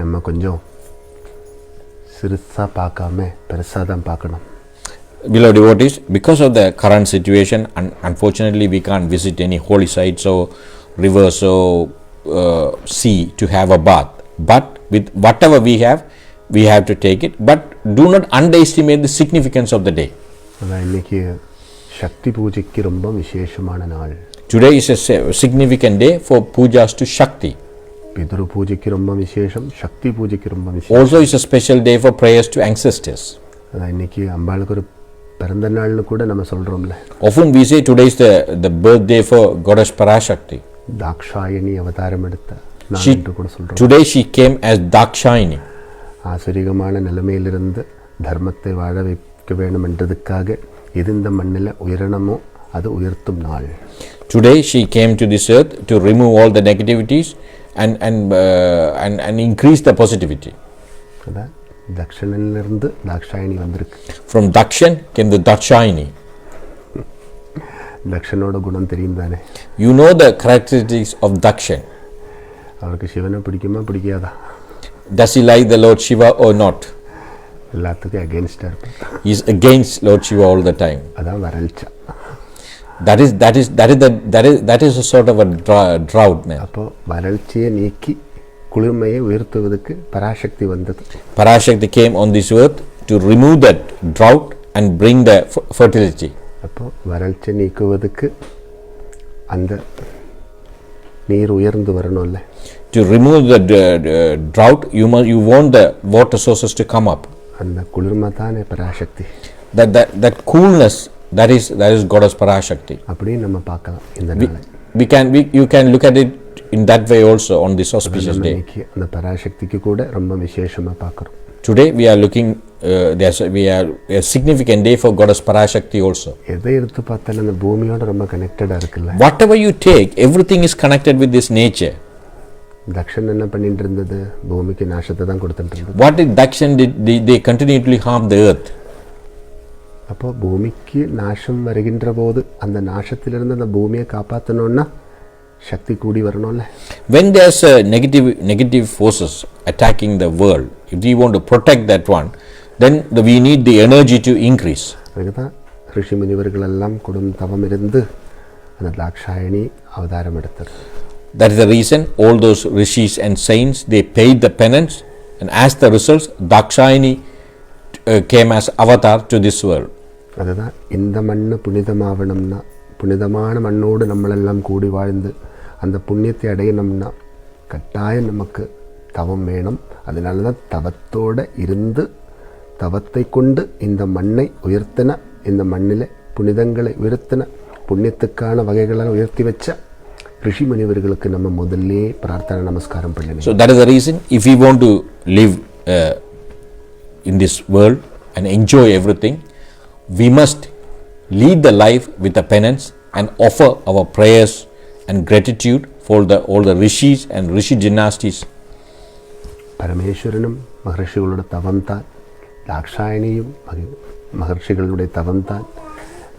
நம்ம கொஞ்சம் சிறுசாக பார்க்காம பெருசாக தான் பார்க்கணும். Beloved devotees, because of the current situation, unfortunately we can't visit any holy sites or rivers or sea to have a bath. But with whatever we have to take it. But do not underestimate the significance of the day. அதான் இன்னைக்கு சக்தி பூஜைக்கு ரொம்ப விசேஷமான நாள். Today is a significant day for pujas to Shakti. பித்ரு பூஜைக்கு ரொம்ப விசேஷம், சக்தி பூஜைக்கு ரொம்ப விசேஷம். Also is a special day for prayers to ancestors. அதான் இன்னைக்கு அம்பாளுக்கு ஒரு பிறந்த நாள்னு கூட நம்ம சொல்றோம்ல. Often we say today is the birthday for Goddess Parashakti. Dakshayani அவதாரம் எடுத்த நாள் என்று கூட சொல்றோம். Today she came as Dakshayani. ஆசுரிகமான நிலைமையிலிருந்து தர்மத்தை வாழ வைக்க வேண்டும் என்றதுக்காக எது இந்த மண்ணில் உயரணமோ அது உயர்த்தும் நாள். Today she came to this earth to remove all the negativities and increase the positivity. அதான் தக்ஷனிலிருந்து தாக்ஷாயணி வந்திருக்கு. From Dakshan came the Dakshayani. தக்ஷனோட குணம் தெரியும் தானே. You know the characteristics of Dakshan. அவருக்கு சிவனை பிடிக்குமா பிடிக்காதா? Does he like the Lord Shiva or not? எல்லாத்துக்கும் அகெயின்ஸ்டாக இருப்பார். He is against Lord Shiva all the time. அதான் வறட்சா. That is a sort of a drought, man. அப்போ வறட்சியை நீக்கி குளிர்மையை உயர்த்துவதற்கு பராசக்தி வந்தது. Parashakti came on this earth to remove that drought and bring the fertility. அப்போ வறட்சி நீக்குவதற்கு அந்த நீர் உயர்ந்து வரணும்ல. To remove the drought, you want the water sources to come up. அந்த குளிர்மை தானே Parasakthi. That coolness, that is Goddess Parashakti. அப்படியே நம்ம பார்க்கலாம் இந்த நாளை. You can look at it in that way also on this auspicious day. அந்த பராசக்திக்கு கூட ரொம்ப விசேஷமா பார்க்கிறோம். Today we are looking we are a significant day for Goddess Parashakti also. எதை எடுத்து பார்த்தாலும் அந்த பூமியோட ரொம்ப கனெக்டடா இருக்குல்ல. Whatever you take, everything is connected with this nature. Dakshan என்ன பண்ணிட்டு இருந்தது? பூமிக்கு நாசத்தை தான் கொடுத்துட்டு இருந்தது. What did Dakshan did? They continually harm the earth. அப்போ பூமிக்கு நாசம் வருகின்ற போது அந்த நாசத்திலிருந்து அந்த பூமியை காப்பாற்றணும்னா சக்தி கூடி வரணும்ல. When there's a negative forces attacking the world, if we want to protect that one, then we need the energy to increase. அதுதான் ரிஷி முனிவர்கள் எல்லாம் கொடும் தவம் இருந்து அந்த தாக்ஷாயணி அவதாரம் எடுத்தார். That is the reason all those rishis and saints, they paid the penance, and as the results, Dakshayani came as avatar to this world. அதுதான் இந்த மண்ணு புனிதமாவணும்னா, புனிதமான மண்ணோடு நம்மளெல்லாம் கூடி வாழ்ந்து அந்த புண்ணியத்தை அடையணும்னா கட்டாயம் நமக்கு தவம் வேணும். அதனால தான் தவத்தோடு இருந்து தவத்தை கொண்டு இந்த மண்ணை உயர்த்தின, இந்த மண்ணில் புனிதங்களை உயர்த்தின, புண்ணியத்துக்கான வகைகளை உயர்த்தி வச்ச ரிஷி முனிவர்களுக்கு நம்ம முதல்லே பிரார்த்தனை நமஸ்காரம் பண்ணணும். So that is the reason, if we want to live in this world and enjoy everything, we must lead the life with a penance and offer our prayers and gratitude for all the rishis and rishi dynasties. പരമേശ്വരനും മഹർഷികളുടെ തവം താൻ, ദാക്ഷായണിയും മഹർഷികളുടെ തവം താൻ,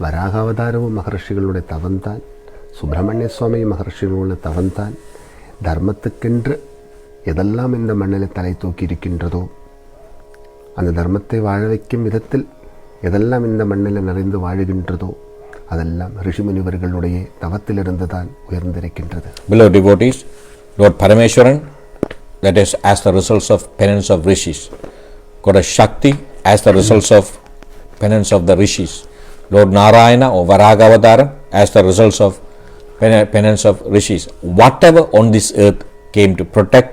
വരാഹാവതാരവും മഹർഷികളുടെ തവം താൻ, சுப்பிரமணியசுவாமி மகர்ஷிகளோட தவந்தான், தர்மத்துக்கென்று எதெல்லாம் இந்த மண்ணில் தலை தூக்கி இருக்கின்றதோ, அந்த தர்மத்தை வாழ வைக்கும் விதத்தில் எதெல்லாம் இந்த மண்ணில் நிறைந்து வாழுகின்றதோ அதெல்லாம் ரிஷி முனிவர்களுடைய தவத்திலிருந்து தான் உயர்ந்திருக்கின்றது. Beloved devotees, Lord Parameshwaran, that is as the results of penance of rishis. Goddess Shakti as the results of penance of the rishis. Lord Narayana or Varagavataram as the results of penance of rishis. Whatever on this earth came to protect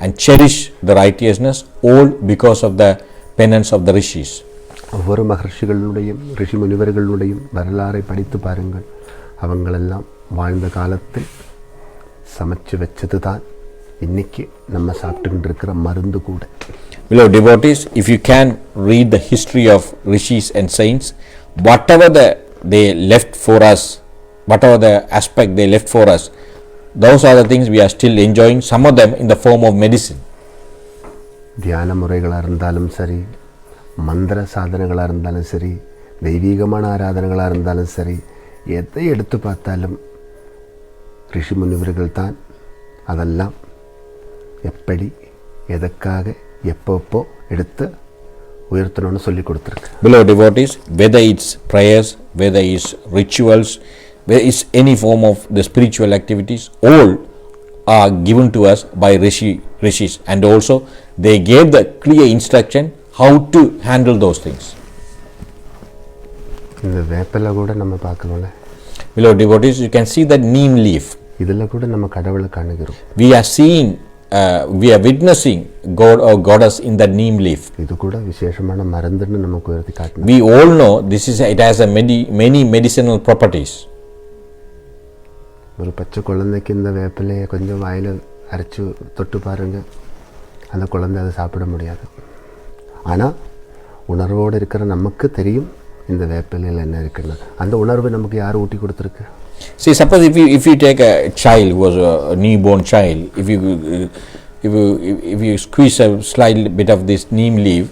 and cherish the righteousness, all because of the penance of the rishis. ஒவ்வொரு மகர்ஷிகளுடையும் ரிஷி முனிவர்களுடையும் வரலாறை படித்து பாருங்கள். அவங்களெல்லாம் வாழ்ந்த காலத்தில் சமைச்சு வச்சது தான் இன்னைக்கு நம்ம சாப்பிட்டுக்கிட்டு இருக்கிற மருந்து கூட. Beloved devotees, if you can read the history of rishis and saints, whatever they left for us, whatever the aspect they left for us, those are the things we are still enjoying, some of them in the form of medicine. தியான முறைகளாக இருந்தாலும் சரி, மந்திர சாதனைகளாக இருந்தாலும் சரி, தெய்வீகமான ஆராதனைகளாக இருந்தாலும் சரி, எதை எடுத்து பார்த்தாலும் ரிஷி முனிவர்கள் தான் அதெல்லாம் எப்படி எதற்காக எப்பப்போ எடுத்து உயர்த்தணும்னு சொல்லி கொடுத்துருக்கு. Beloved devotees, whether it's prayers, whether it's rituals, whether it's any form of the spiritual activities, all are given to us by rishis, and also they gave the clear instruction how to handle those things. இந்த வேப்பல கூட நம்ம பார்க்கணும்ல. Beloved devotees, you can see that neem leaf. இதில் கூட நம்ம கடவுளை காணுகிறோம். We are seeing, we are witnessing God or goddess in that neem leaf. இது கூட விசேஷமான மருந்துன்னு நமக்கு உயர்த்தி காட்டணும். We all know it has many medicinal properties. ஒரு பச்சை குழந்தைக்கு இந்த வேப்பிலையை கொஞ்சம் வாயில் அரைச்சி தொட்டு பாருங்க, அந்த குழந்தை அதை சாப்பிட முடியாது. ஆனால் உணர்வோடு இருக்கிற நமக்கு தெரியும் இந்த வேப்பிலையில் என்ன இருக்குன்னு. அந்த உணர்வு நமக்கு யார் ஊட்டி கொடுத்துருக்கு? See, suppose if you take a child who was a newborn child, if you squeeze a slight bit of this neem leaf,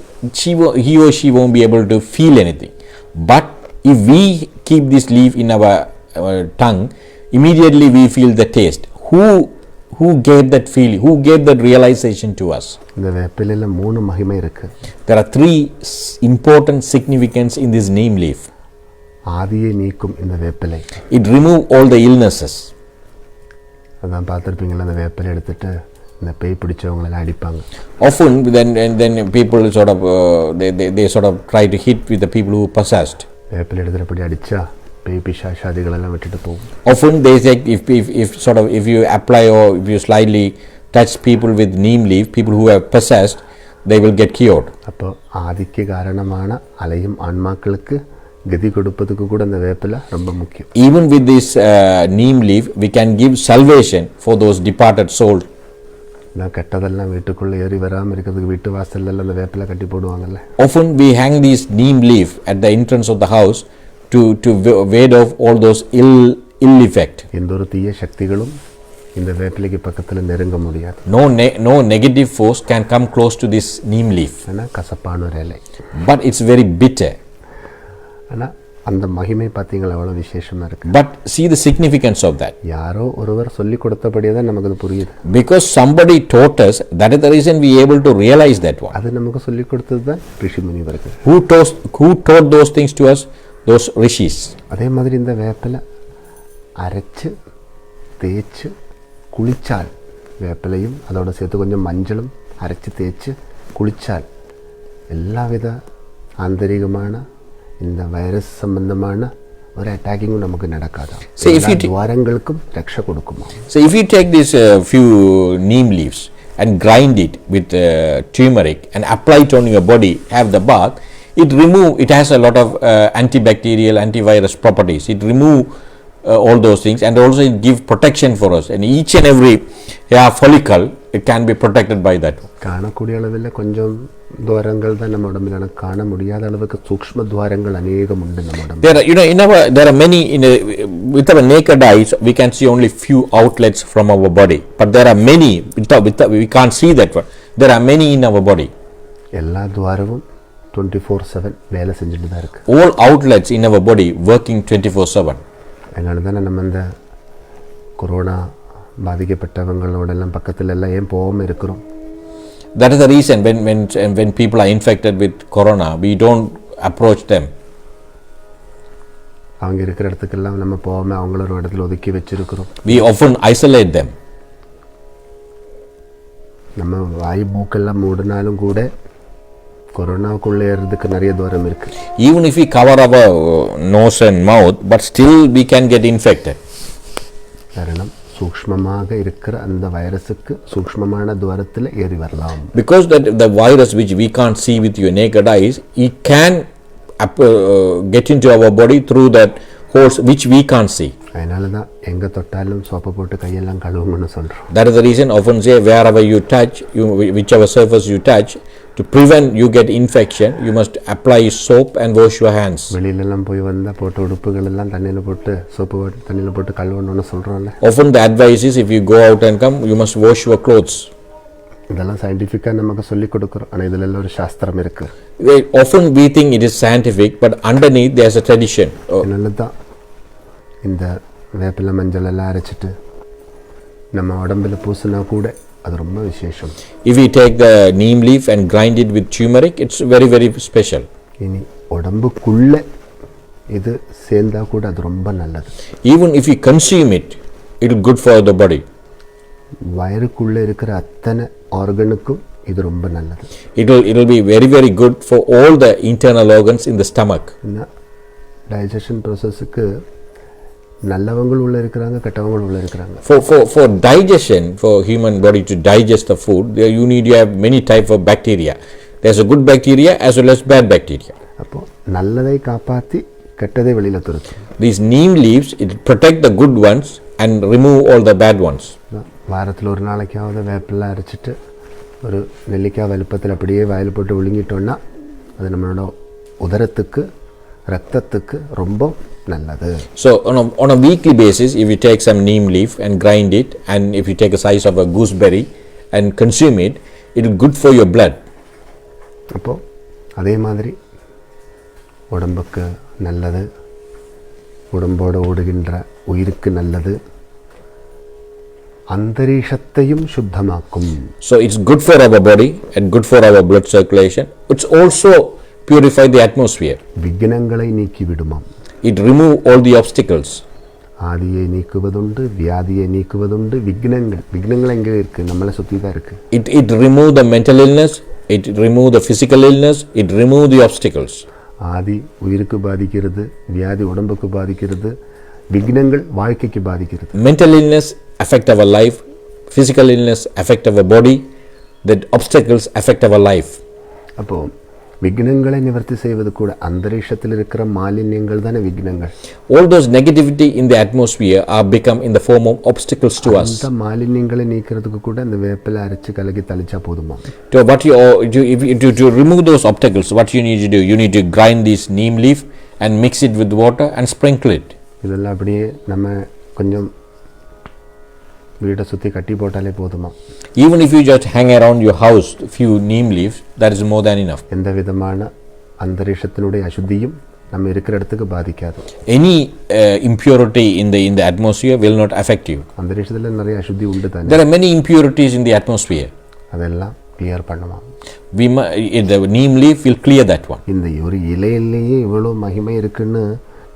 he or she won't be able to feel anything. But if we keep this leaf in our tongue, immediately we feel the taste. Who gave that feeling? Who gave that realization to us? இந்த வேப்பிலையில் 3 மகிமை இருக்கு. There are 3 important significance in this neem leaf. ஆதியை நீக்கும் இந்த வேப்பிலை. It remove all the illnesses. அதான் பார்த்துருப்பீங்களா, அந்த வேப்பிலை எடுத்துட்டு இந்த பேய் பிடிச்சவங்களெல்லாம் அடிப்பாங்க. Often then people sort of they sort of try to hit with the people who possessed. வேப்பிலை எடுத்துட்டு அப்படி அடிச்சா பேய் பிசாசாதிகளெல்லாம் விட்டுட்டு போகும். Often they say if you apply or if you slightly touch people with neem leaf, people who have possessed, they will get cured. அப்போ ஆதிக்கு காரணமான அலையும் ஆன்மாக்களுக்கு கதி கொடுப்பதுக்கு கூட அந்த வேப்பிலை ரொம்ப முக்கியம். Even with this neem leaf, we can give salvation for those departed souls. நான் கெட்டதெல்லாம் வீட்டுக்குள்ளே ஏறி வராமல் இருக்கிறதுக்கு வீட்டு வாசல்ல அந்த வேப்பிலை கட்டி போடுவாங்கல்ல. Often we hang this neem leaf at the entrance of the house to ward off all those ill effect. எந்த ஒரு தீய சக்திகளும் இந்த வேப்பிலைக்கு பக்கத்தில் நெருங்க முடியாது. No negative force can come close to this neem leaf. ஆனால் கசப்பான ஒரு இலை. But it's very bitter. ஆனால் அந்த மகிமை பார்த்தீங்களா எவ்வளோ விசேஷமாக இருக்குது. But see the significance of that. யாரோ ஒருவர் சொல்லி கொடுத்தபடியே தான் நமக்கு அது புரியுது. Because somebody taught us, that is the reason we are able to realize that one. அது நமக்கு சொல்லி கொடுத்தது தான் ரிஷி முனிவர்கள். Who taught those things to us? Those rishis. அதே மாதிரி இந்த வேப்பிலை அரைச்சு தேய்ச்சு குளிச்சால், வேப்பிலையும் அதோட சேர்த்து கொஞ்சம் மஞ்சளும் அரைச்சு தேய்ச்சு குளிச்சால் எல்லா வித ஆந்தரிகமான இந்த வைரஸ் சம்பந்தமான ஒரு அட்டாக்கிங்கும் நமக்கு நடக்காது. துவாரங்களுக்கும் ரட்சை கொடுக்குமா. So if you take these few neem leaves and grind it with turmeric and apply it on your body, have the bath, it has a lot of antibacterial, antivirus properties. It remove all those things, and also it give protection for us, and each and every hair follicle it can be protected by that. காணக்கூடிய அளவில் கொஞ்சம் துவாரங்கள் தான் நம்ம உடம்பில், காண முடியாத அளவுக்கு சூக்ஷ்ம துவாரங்கள் அநேகம் உண்டு நம்ம உடம்பு. There are many with our naked eyes we can see only few outlets from our body, but there are many we can't see that one. There are many in our body. எல்லா துவாரமும் 24/7 வேலை செஞ்சுட்டு தான் இருக்கு. All outlets in our body working 24/7. அதனால தானே நம்ம இந்த corona பாதிக்கப்பட்டவங்களோடெல்லாம் பக்கத்தில் எல்லாம் ஏன் போகாமல் இருக்கிறோம். That is the reason when people are infected with corona, we don't approach them. அவங்க இருக்கிற இடத்துக்கெல்லாம் நம்ம போகாமல் அவங்கள ஒரு இடத்துல ஒதுக்கி வச்சிருக்கிறோம். We often isolate them. நம்ம வாய் மூக்கெல்லாம் மூடினாலும் கூட கொரோனாவுக்குள்ளே ஏறதுக்கு நிறைய தூரம் இருக்கு. Even if we cover our nose and mouth, but still we can get infected. காரணம் சூக்ஷ்மமாக இருக்கிற அந்த வைரஸுக்கு சூக்ஷ்மமான துவாரத்தில் ஏறி வரலாம். Because that the virus which we can't see with your naked eyes, it can get into our body through that holes which we can't see. அதனால தான் எங்கே தொட்டாலும் சோப்பை போட்டு கையெல்லாம் கழுவுங்கன்னு சொல்கிறோம். That is the reason often say wherever you touch, whichever surface you touch, to prevent you get infection, you must apply soap and wash your hands. வெளியிலெல்லாம் போய் வந்தால் போட்டு உடுப்புகள் எல்லாம் தண்ணியில் போட்டு சோப்பு போட்டு தண்ணியில் போட்டு கழுவணும்னு சொல்கிறோம்ல. Often the advice is if you go out and come, you must wash your clothes. இதெல்லாம் சயின்டிஃபிக்காக நமக்கு சொல்லி கொடுக்குறோம், ஆனால் இதில் ஒரு சாஸ்திரம் இருக்கு. Often we think it is scientific, but underneath there is a tradition. அதனால தான் இந்த வேப்பிலை மஞ்சள் எல்லாம் அரைச்சிட்டு நம்ம உடம்பில் பூசினா கூட அது ரொம்ப விசேஷம். If we take the neem leaf and grind it with turmeric, it's very very special. இனி உடம்புக்குள்ள இது சேர்ந்தா கூட அது ரொம்ப நல்லது. Even if you consume it, it is good for the body. வயிறுக்குள்ள இருக்கிற அத்தனை ஆர்கனுக்கும் இது ரொம்ப நல்லது. It will be very very good for all the internal organs in the stomach. Digestion ப்ராசஸ்க்கு நல்லவங்க உள்ள இருக்கிறாங்க, கெட்டவங்க உள்ள இருக்கிறாங்க. For digestion, for human body to digest the food, you need to have many type of bacteria. There's a good bacteria as well as bad bacteria. அப்போ நல்லதை காப்பாற்றி கெட்டதை வெளியில துரத்தும். These neem leaves, it protect the good ones and remove all the bad ones. வாரத்தில் ஒரு நாளைக்காவது வேப்பிலை அரைச்சிட்டு ஒரு நெல்லிக்காய் வலுப்பத்தில் அப்படியே வாயில் போட்டு விழுங்கிட்டோன்னா அது நம்மளோட உதரத்துக்கு ரத்தத்துக்கு ரொம்ப நல்லது. So on a weekly basis, if you take some neem leaf and grind it, and if you take a size of a gooseberry and consume it, it is good for your blood. அப்போ அதே மாதிரி உடம்புக்கு நல்லது, உடம்போடு ஓடுகின்ற உயிருக்கு நல்லது, அந்தரீஷத்தையும் சுத்தமாக்கும். So it's good for our body and good for our blood circulation. It's also purify the atmosphere. விக்னங்களை நீக்கிவிடுமாம். It remove all the obstacles. ஆதியை நீக்குவதுண்டு, வியாதியை நீக்குவதுண்டு. விக்னங்கள் எங்கே இருக்கு? நம்மளை சுற்றி தான் இருக்கு. It remove the mental illness, it remove the physical illness, it remove the obstacles. ஆதி உயிருக்கு பாதிக்கிறது, வியாதி உடம்புக்கு பாதிக்கிறது, விக்னங்கள் வாழ்க்கைக்கு பாதிக்கிறது. Mental illness affect our life, physical illness affect our body, that obstacles affect our life. அப்போ விக்னங்களை நிவர்த்தி செய்வது கூட அந்தரீஷத்தில் இருக்கிற மாலின்யங்கள் தானே விக்னங்கள். All those negativity in the atmosphere are become in the form of obstacles to us. அந்த மாலின்யங்களை நீக்கிறதுக்கு கூட அந்த வேப்பிலை அரைச்சு கலக்கி தளிச்சா போதுமா? To remove those obstacles, what you need to do, you need to grind this neem leaf and mix it with water and sprinkle it. இதெல்லாம் அப்படியே நம்ம கொஞ்சம் வீட்டை சுற்றி கட்டி போட்டாலே போதுமா? Even if you just hang around your house few neem leaves, that is more than enough. எந்த விதமான அந்தரீஷத்தினுடைய அசுத்தியும் நம்ம இருக்கிற இடத்துக்கு பாதிக்காது. Any impurity in the atmosphere will not affect you. அந்தரீஷத்தில் நிறைய அசுத்தி உண்டு தானே. There are many impurities in the atmosphere. அதெல்லாம் கிளியர் பண்ணுவாங்க. The neem leaf will clear that one. இந்த ஒரு இலையிலேயே இவ்வளோ மகிமை இருக்குன்னு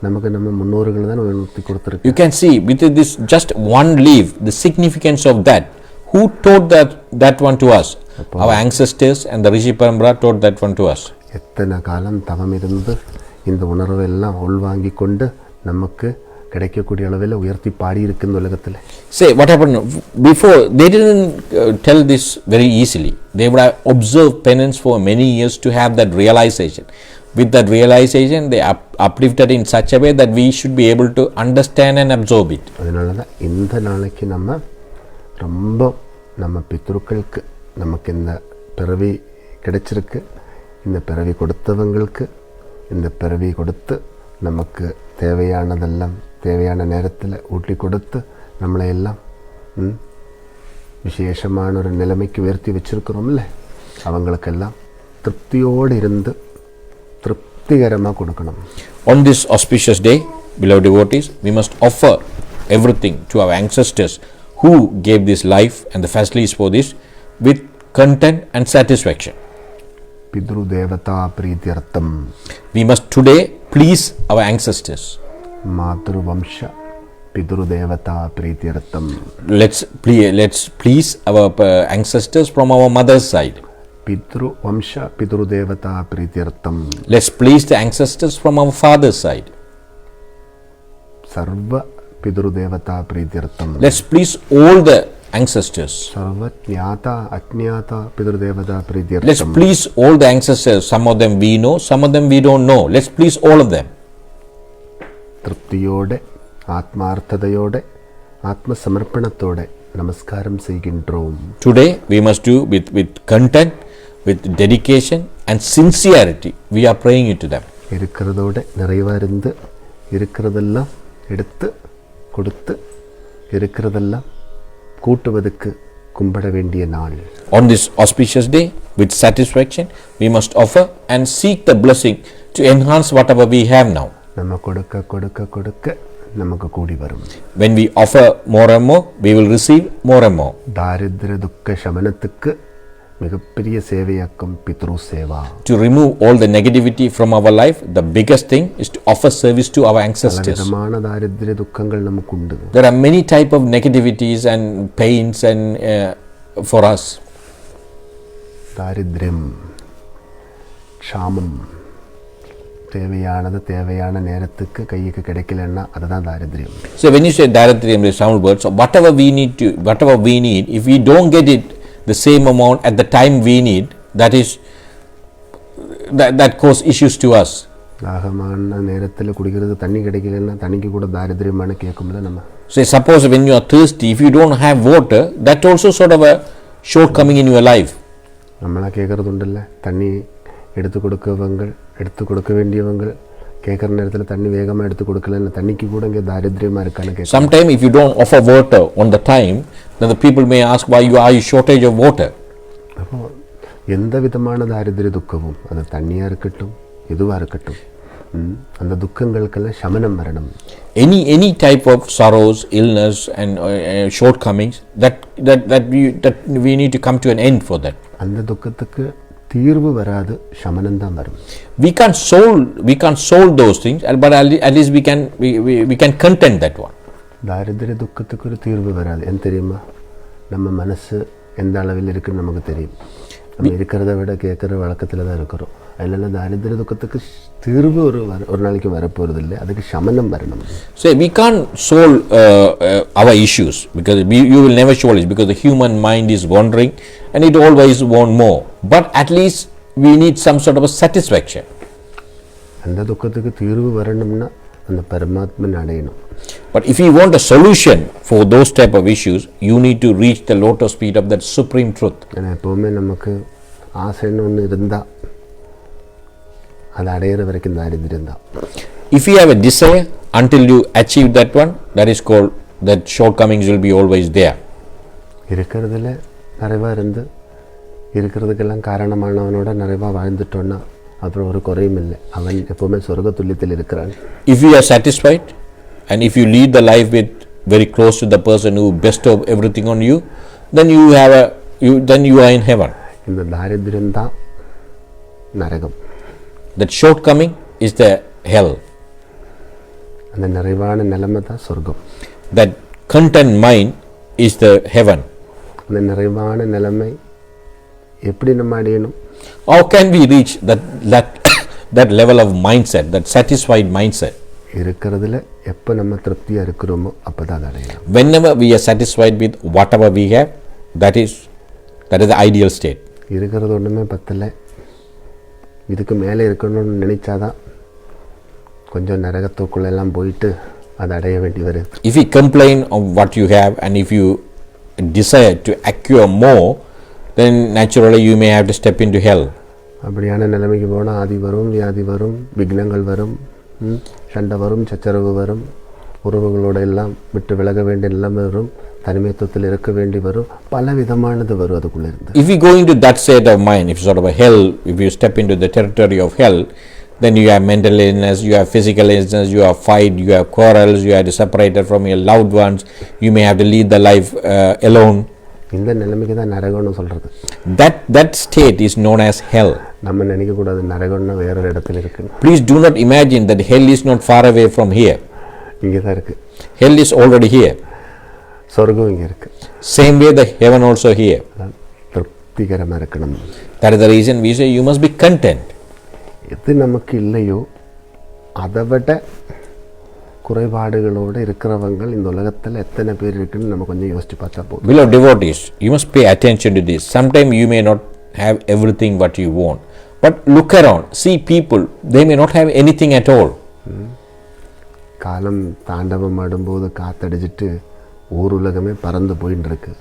நமக்கு நம்ம முன்னோர்கள் தான் உணர்த்தி கொடுத்திருக்கு. You can see with this just one leaf the significance of that. Who taught that one to us? Our ancestors and the Rishi Parampara taught that one to us. எத்தனை காலம் தவம் இருந்து இந்த உணர்வை எல்லாம் உள்வாங்கி கொண்டு நமக்கு கிடைக்கக்கூடிய அளவில் உயர்த்தி பாடி இருக்கு இந்த உலகத்தில். Say what happened before, they didn't tell this very easily. They would have observed penance for many years to have that realization. With that realization they uplifted in such a way that we should be able to understand and absorb it. அதனால தான் இந்த நாளைக்கு நம்ம ரொம்ப நம்ம பித்ருக்களுக்கு நமக்கு இந்த பிறவி கிடைச்சிருக்கு, இந்த பிறவி கொடுத்தவங்களுக்கு இந்த பிறவி கொடுத்து நமக்கு தேவையானதெல்லாம் தேவையான நேரத்தில் ஊட்டி கொடுத்து நம்மளை எல்லாம் விசேஷமான ஒரு நிலைமைக்கு உயர்த்தி வச்சிருக்கிறோம்ல, அவங்களுக்கெல்லாம் திருப்தியோடு இருந்து திருப்திகரமாக கொடுக்கணும். On this auspicious day, beloved devotees, we must offer everything to our ancestors who gave this life and the facilities for this with content and satisfaction. Pidru Devata Prityartham. We must today please our ancestors. Matru Vamsha Pidru Devata Prityartham. Let's please our ancestors from our mother's side. Pidru Vamsha Pidru Devata Prityartham. Let's please the ancestors from our father's side. Sarva Pidru Devata Prityartham. Let's please all the ancestors. Sarva Jnata Ajnata Pidru Devata Prityartham. Let's please all the ancestors. Some of them we know, some of them we don't know. Let's please all of them. திருப்தியோட ஆத்மார்த்ததையோட ஆத்ம சமர்ப்பணத்தோட நமஸ்காரம் செய்கின்றோம். Today we must do with content, with dedication and sincerity. We are praying it to them. இருக்கிறதோட நிறைவா இருந்து இருக்கிறதெல்லாம் எடுத்து கொடுத்து இருக்கிறதெல்லாம் கூட்டுவதற்கு கும்பிட வேண்டிய நாள். On this auspicious day, with satisfaction, we must offer and seek the blessing to enhance whatever we have now. நம்ம கொடுக்க கொடுக்க கொடுக்க நமக்கு கூடி வரும். When we offer more and more, we will receive more and more. தாரித்ர துக்க சமனத்துக்கு மிகப்பெரிய சேவையாக்கும் பித்ரு Seva. To remove all the negativity from our life, the biggest thing is to offer service to our ancestors. விதமான தாரித்ர துக்கங்கள் நமக்கு உண்டு. There are many type of negativities and pains and for us. தாரித்ரம், க்ஷாமம், தேவையானது தேவையான நேரத்துக்கு கைக்கு கிடைக்கலன்னா அதுதான் தாரித்ரியம். So when you say daridriyam, the sound words, so whatever we need, if we don't get it the same amount at the time we need, that cause issues to us. தாகமான நேரத்தில் குடிக்கிறது தண்ணி கிடைக்கலன்னா தண்ணிக்கு கூட தாரித்ரியமான கேட்கும்ல நம்ம. So suppose when you are thirsty, if you don't have water, that also sort of a shortcoming in your life. நம்மளா கேட்கறது உண்டல்ல, தண்ணி எடுத்து கொடுக்க வேண்டியவங்க கேட்குற நேரத்தில் தண்ணி வேகமாக எடுத்து கொடுக்கலன்னு தண்ணிக்கு கூட இங்கே தாரித்ரியமாக இருக்கான்னு கேட்க. Sometimes if you don't offer water on the time, then the people may ask why you are shortage of water. அப்போ எந்த விதமான தாரித்ரிய துக்கமும் அது தண்ணியாக இருக்கட்டும் எதுவாக இருக்கட்டும் அந்த துக்கங்களுக்கெல்லாம் சமனம் வரணும். Any type of sorrows, illness and shortcomings that we need to come to an end for that. அந்த துக்கத்துக்கு தீர்வு வராது, சமனம் தான் வரும். We can't solve those things, but at least we can content that one. தாரித்திர துக்கத்துக்கு ஒரு தீர்வு வராது. என்ன தெரியுமா? நம்ம மனசு எந்த அளவில் இருக்குன்னு நமக்கு தெரியும். நம்ம இருக்கிறத விட கேட்குற வழக்கத்தில் தான் இருக்கிறோம். அதனால தாரித்திர துக்கத்துக்கு தீர்வு ஒரு நாளைக்கு வரப்போகிறது இல்லை, அதுக்கு சமனம் வரணும். So we can't solve our issues because you will never solve it because the human mind is wandering and it always want more. But at least we need some sort of a satisfaction. அந்த துக்கத்துக்கு தீர்வு வரணும்னா அந்த பரமாத்மன் அடையணும். But if you want a solution for those type of issues, you need to reach the lotus feet of that supreme truth. ஏன்னா எப்போவுமே நமக்கு ஆசைன்னு ஒன்று இருந்தால் அதை அடையிற வரைக்கும் தாரித்திரம் தான். If you have a desire until you achieve that one, that is called, that shortcomings will be always there. இருக்கிறதுல நிறைவாக இருந்து இருக்கிறதுக்கெல்லாம் காரணமானவனோட நிறைவாக வாழ்ந்துட்டோன்னா அப்புறம் ஒரு குறையும் இல்லை. அவன் எப்போவுமே சொர்க்க துல்லியத்தில் இருக்கிறான். If you are satisfied and if you lead the life with very close to the person who bestow everything on you, then you are in heaven. இந்த தாரித்திரம் தான் நரகம். That shortcoming is the hell. அந்த நிறைவான நிலைமை தான் சொர்க்கம். That content mind is the heaven. அந்த நிறைவான நிலைமை எப்படி நம்ம அடையணும்? How can we reach that level of mindset, that satisfied mindset? இருக்கிறதுல எப்போ நம்ம திருப்தியாக இருக்கிறோமோ அப்போ தான் அதை அடையலாம். Whenever we are satisfied with whatever we have, that is the ideal state. இருக்கிறது ஒன்றுமே பத்தலை, இதுக்கு மேலே இருக்கணும்னு நினைச்சாதான் கொஞ்சம் நரகத்துக்குள்ளெல்லாம் போயிட்டு அதை அடைய வேண்டி வருது. If you complain of what you have and if you desire to acquire more, then naturally you may have to step into hell. அப்படியான நிலைமைக்கு போனால் ஆதி வரும், வியாதி வரும், விக்னங்கள் வரும், சண்டை வரும், சச்சரவு வரும், உறவுகளோட எல்லாம் விட்டு விலக வேண்டிய நிலைமை வரும், தனிமைத்துவத்தில் இருக்க வேண்டி வரும், பல விதமானது வரும் அதுக்குள்ளே இருந்து. If you go into that state of mind, if sort of a hell, if you step into the territory of hell, then you have mental illness, you have physical illness, you have fight, you have quarrels, you have to separate from your loved ones, you may have to lead the life alone. இந்த நிலைமைக்கு தான் நரகம்னு சொல்கிறது. That state is known as hell. நம்ம நினைக்கக்கூடாது நரகம்னா வேற ஒரு இடத்துல இருக்குன்னு. Please do not imagine that hell is not far away from here. இங்கே தான் இருக்குது. Hell is already here. சொர்க்கம் இங்கே இருக்குது. Same way the heaven also here. திருப்திகரமாக இருக்கணும். That is the reason we say you must be content. எது நமக்கு இல்லையோ அதை விட குறைபாடுகளோடு இருக்கிறவங்க இந்த உலகத்தில் எத்தனை பேர் இருக்குன்னு நம்ம கொஞ்சம் யோசிச்சு பார்த்தா போதும். Beloved devotees, you must pay attention to this. Sometimes you may not have everything what you want, but look around, see people, they may not have anything at all. காலம் தாண்டவம் ஆடும்போது காத்தடிச்சிட்டு ஊர் உலகமே பறந்து போயின்னு இருக்கு.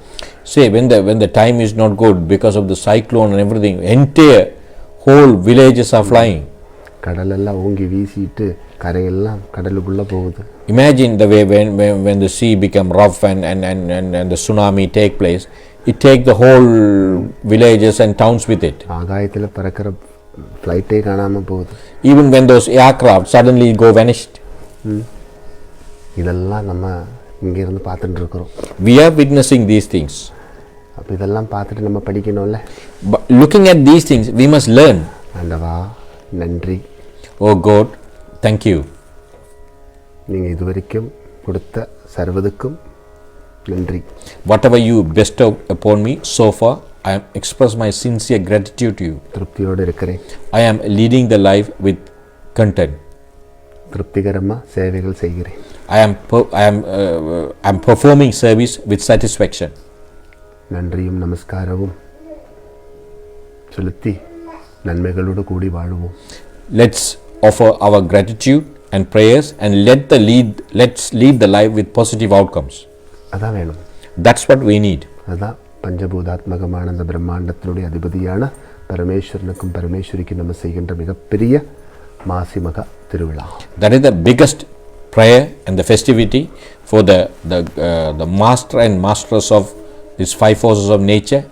Say when the time is not good because of the cyclone and everything, entire whole villages are flying. கடலெல்லாம் ஓங்கி வீசிட்டு கரையெல்லாம் கடலுக்குள்ளே போகுது. Imagine the way when the sea become rough and the tsunami take place, it take the whole villages and towns with it. ஆகாயத்தில் பறக்கிற ஃப்ளைட்டே காணாமல் போகுது. Even when those aircraft suddenly go vanished. இதெல்லாம் நம்ம இங்கேருந்து பார்த்துட்டு இருக்கிறோம். We are witnessing these things. அப்போ இதெல்லாம் பார்த்துட்டு நம்ம படிக்கணும்ல. But looking at these things, we must learn. ஆண்டவா நன்றி. Oh God, thank you. நீங்கள் இதுவரைக்கும் கொடுத்த சர்வதுக்கும் நன்றி. Whatever you bestow upon me so far, I express my sincere gratitude to you. திருப்தியோடு இருக்கிறேன். I am leading the life with content. திருப்திகரமாக சேவைகள் செய்கிறேன். I am performing service with satisfaction. நன்றியும் நமஸ்காரமும் செலுத்தி நன்மைகளோடு கூடி வாழுவோம். Let's offer our gratitude and prayers and let's lead the life with positive outcomes. அதான் வேணும். That's what we need. அதான் பஞ்சபூதாத்மகமான அந்த பிரம்மாண்டத்தினுடைய அதிபதியான பரமேஸ்வரனுக்கும் பரமேஸ்வரிக்கும் நம்ம செய்கின்ற மிகப்பெரிய மாசி மகா திருவிழா. That is the biggest prayer and the festivity for the master and masters of these five forces of nature,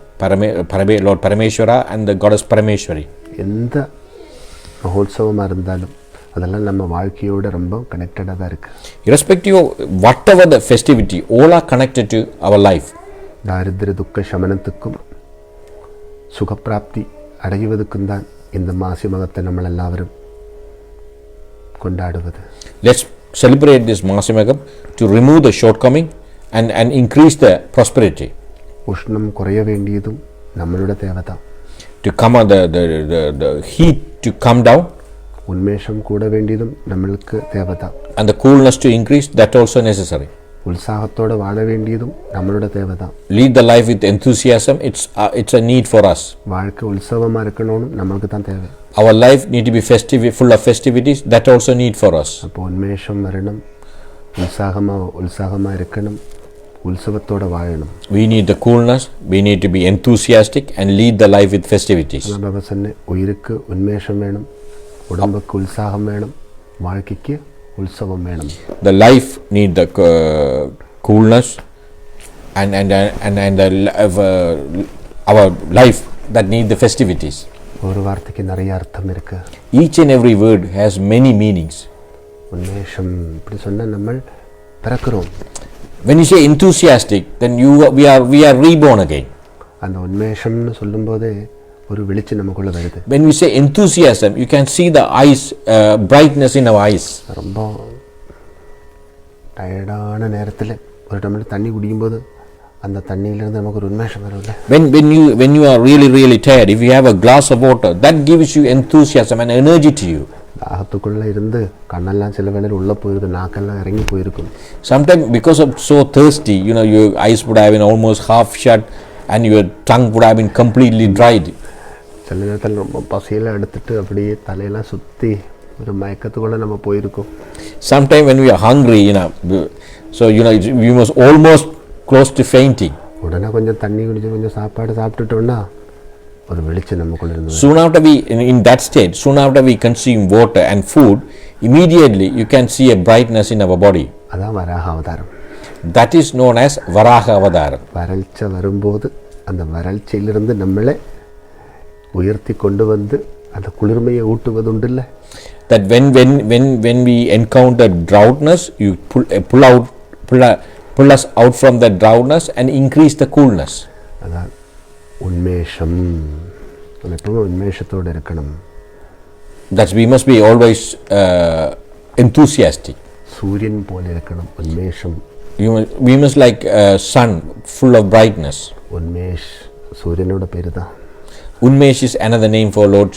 Lord Parameshwara and the goddess Parameshwari. எந்த மகோத்சவமாக இருந்தாலும் அதெல்லாம் நம்ம வாழ்க்கையோட ரொம்ப கனெக்டடாக தான் இருக்குது. Irrespective of whatever the festivity, all are connected to our life. தாரித்திர துக்க சமனத்துக்கும் சுகப்பிராப்தி அடைவதற்கும் தான் இந்த மாசி மகத்தை நம்ம எல்லாரும் கொண்டாடுவது. Let's celebrate this Masimagam to remove the shortcoming and increase the prosperity. உஷ்ணம் குறைய வேண்டியதும் நம்மளோட தேவைதான். To come on the heat to come down. உன்மேஷம் கூட வேண்டியதும் நம்மளுக்கு தேவைதான். And the coolness to increase, that also necessary. உற்சாகத்தோட வாழ வேண்டியதும் நம்மளோட தேவைதான். Lead the life with enthusiasm, it's a need for us. வாழ்க்கை உற்சவமாக இருக்கணும்னு நம்மளுக்கு தான் தேவை. Our life need to be festive, full of festivities, that also need for us. அப்போ உன்மேஷம் வரணும், உற்சாகமாக இருக்கணும், உற்சவத்தோட வாழணும். We need the coolness, we need to be enthusiastic and lead the life with festivities. Baba சொன்னேன், உயிருக்கு உன்மேஷம் வேணும், உடம்புக்கு உற்சாகம் வேணும், வாழ்க்கைக்கு உற்சவம் வேணும். The life need the coolness and our life that need the festivities. ஒரு வார்த்தைக்கு நிறைய அர்த்தம் இருக்கு. Each and every word has many meanings. உன்மேஷம் இப்படி சொன்ன நம்ம பிறக்கிறோம். When you say enthusiastic, then we are reborn again. அந்த உன்மேஷம்னு சொல்லும்போதே ஒரு வெளிச்சம் நமக்குள்ள வருது. When we say enthusiasm, you can see the eyes, brightness in our eyes. ரொம்ப டயர்டான நேரத்தில் ஒரு டம்ளர் தண்ணி குடிக்கும்போது அந்த தண்ணியிலிருந்து நமக்கு ஒரு உன்மேஷம் வரும்ல. When you are really tired, if you have a glass of water, that gives you enthusiasm and energy to you. தாகத்துக்குள்ளே இருந்து கண்ணெல்லாம் சில வேளையில் உள்ளே போயிருக்கு, நாக்கெல்லாம் இறங்கி போயிருக்கும். Sometimes because of so thirsty, your eyes would have been almost half shut and your tongue would have been completely dried. சில நேரத்தில் ரொம்ப பசியில் எடுத்துட்டு அப்படியே தலையெல்லாம் சுற்றி ஒரு மயக்கத்துக்குள்ளே நம்ம போயிருக்கோம். Sometimes when we are hungry, so we must almost close to fainting. உடனே கொஞ்சம் தண்ணி குடிச்சு கொஞ்சம் சாப்பாடு சாப்பிட்டுட்டோம்னா ஒரு வெளிச்சம் நமக்குள்ள இருந்தது. Soon after in that state, soon after we consume water and food, immediately you can see a brightness in our body. அதான் வராக அவதாரம். That is known as Varaha Avataram. வறட்சி வரும்போது அந்த வறட்சியிலிருந்து நம்மளை உயர்த்தி கொண்டு வந்து அந்த குளிர்மையை ஊட்டுவது இல்லை. That when we encounter droughtness, you pull us out from the droughtness and increase the coolness. அதான் உன்மேஷம். எப்பவுமே உன்மேஷத்தோடு இருக்கணும். That we must be always enthusiastic. சூரியன் போல இருக்கணும் உன்மேஷம். We must like sun full of brightness. Unmesh சூரியனோட பேரு தான். Unmesh is another name for Lord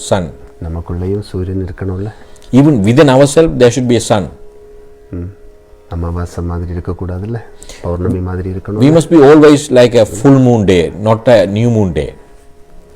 Sun. நமக்குள்ளேயும் சூரியன் இருக்கணும்ல. Even within ourselves there should be a sun. அமாவாசை மாதிரி இருக்கக்கூடாதுல்ல, பௌர்ணமி மாதிரி இருக்கணும். We must be always like a full moon day, not a new moon day.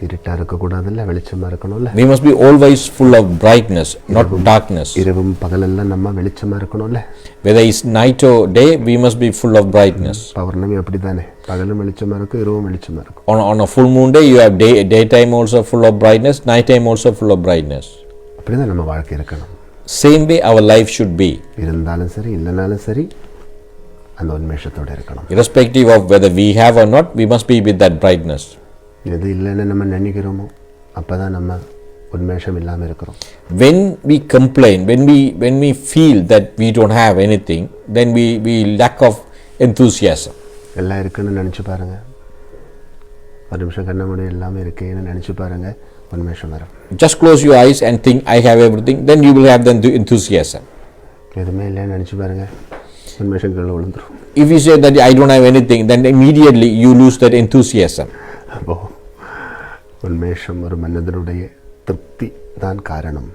இருட்டா இருக்கக்கூடாதுல்ல, வெளிச்சமா இருக்கணும்ல. We must be always full of brightness, not darkness. இரவும் பகலெல்லாம் நம்ம வெளிச்சமா இருக்கணும்ல. Whether it's night or day, we must be full of brightness. பௌர்ணமி அப்படிதானே, பகலும் வெளிச்சமா இருக்கும், இரவும் வெளிச்சமா இருக்கும். On a full moon day, you have daytime also full of brightness, nighttime also full of brightness. அப்படிதான் நம்ம வாழ்க்கை இருக்கணும். Same way our life should be. இருந்தாலும் சரி இல்லைனாலும் சரி அந்த உன்மேஷத்தோட இருக்கணும். Irrespective of whether we have or not, we must be with that brightness. எது இல்லைன்னு நம்ம நினைக்கிறோமோ அப்பதான் நம்ம உன்மேஷம் இல்லாமல் இருக்கிறோம். When we complain, when we feel that we don't have anything, then we lack of enthusiasm. எல்லாம் இருக்குன்னு நினச்சி பாருங்க, ஒரு நிமிஷம் கண்ண மூடி எல்லாமே இருக்கேன்னு நினச்சி பாருங்க, உன்மேஷம் வரும். Just close your eyes and think I have everything, then you will have the enthusiasm. எதுவுமே இல்லைன்னு நினச்சி பாருங்க, உன்மேஷம் கீழே விழுந்துரும். If you say that I don't have anything, then immediately you lose that enthusiasm. அப்போ உன்மேஷம் ஒரு மனிதனுடைய திருப்தி தான் காரணம்.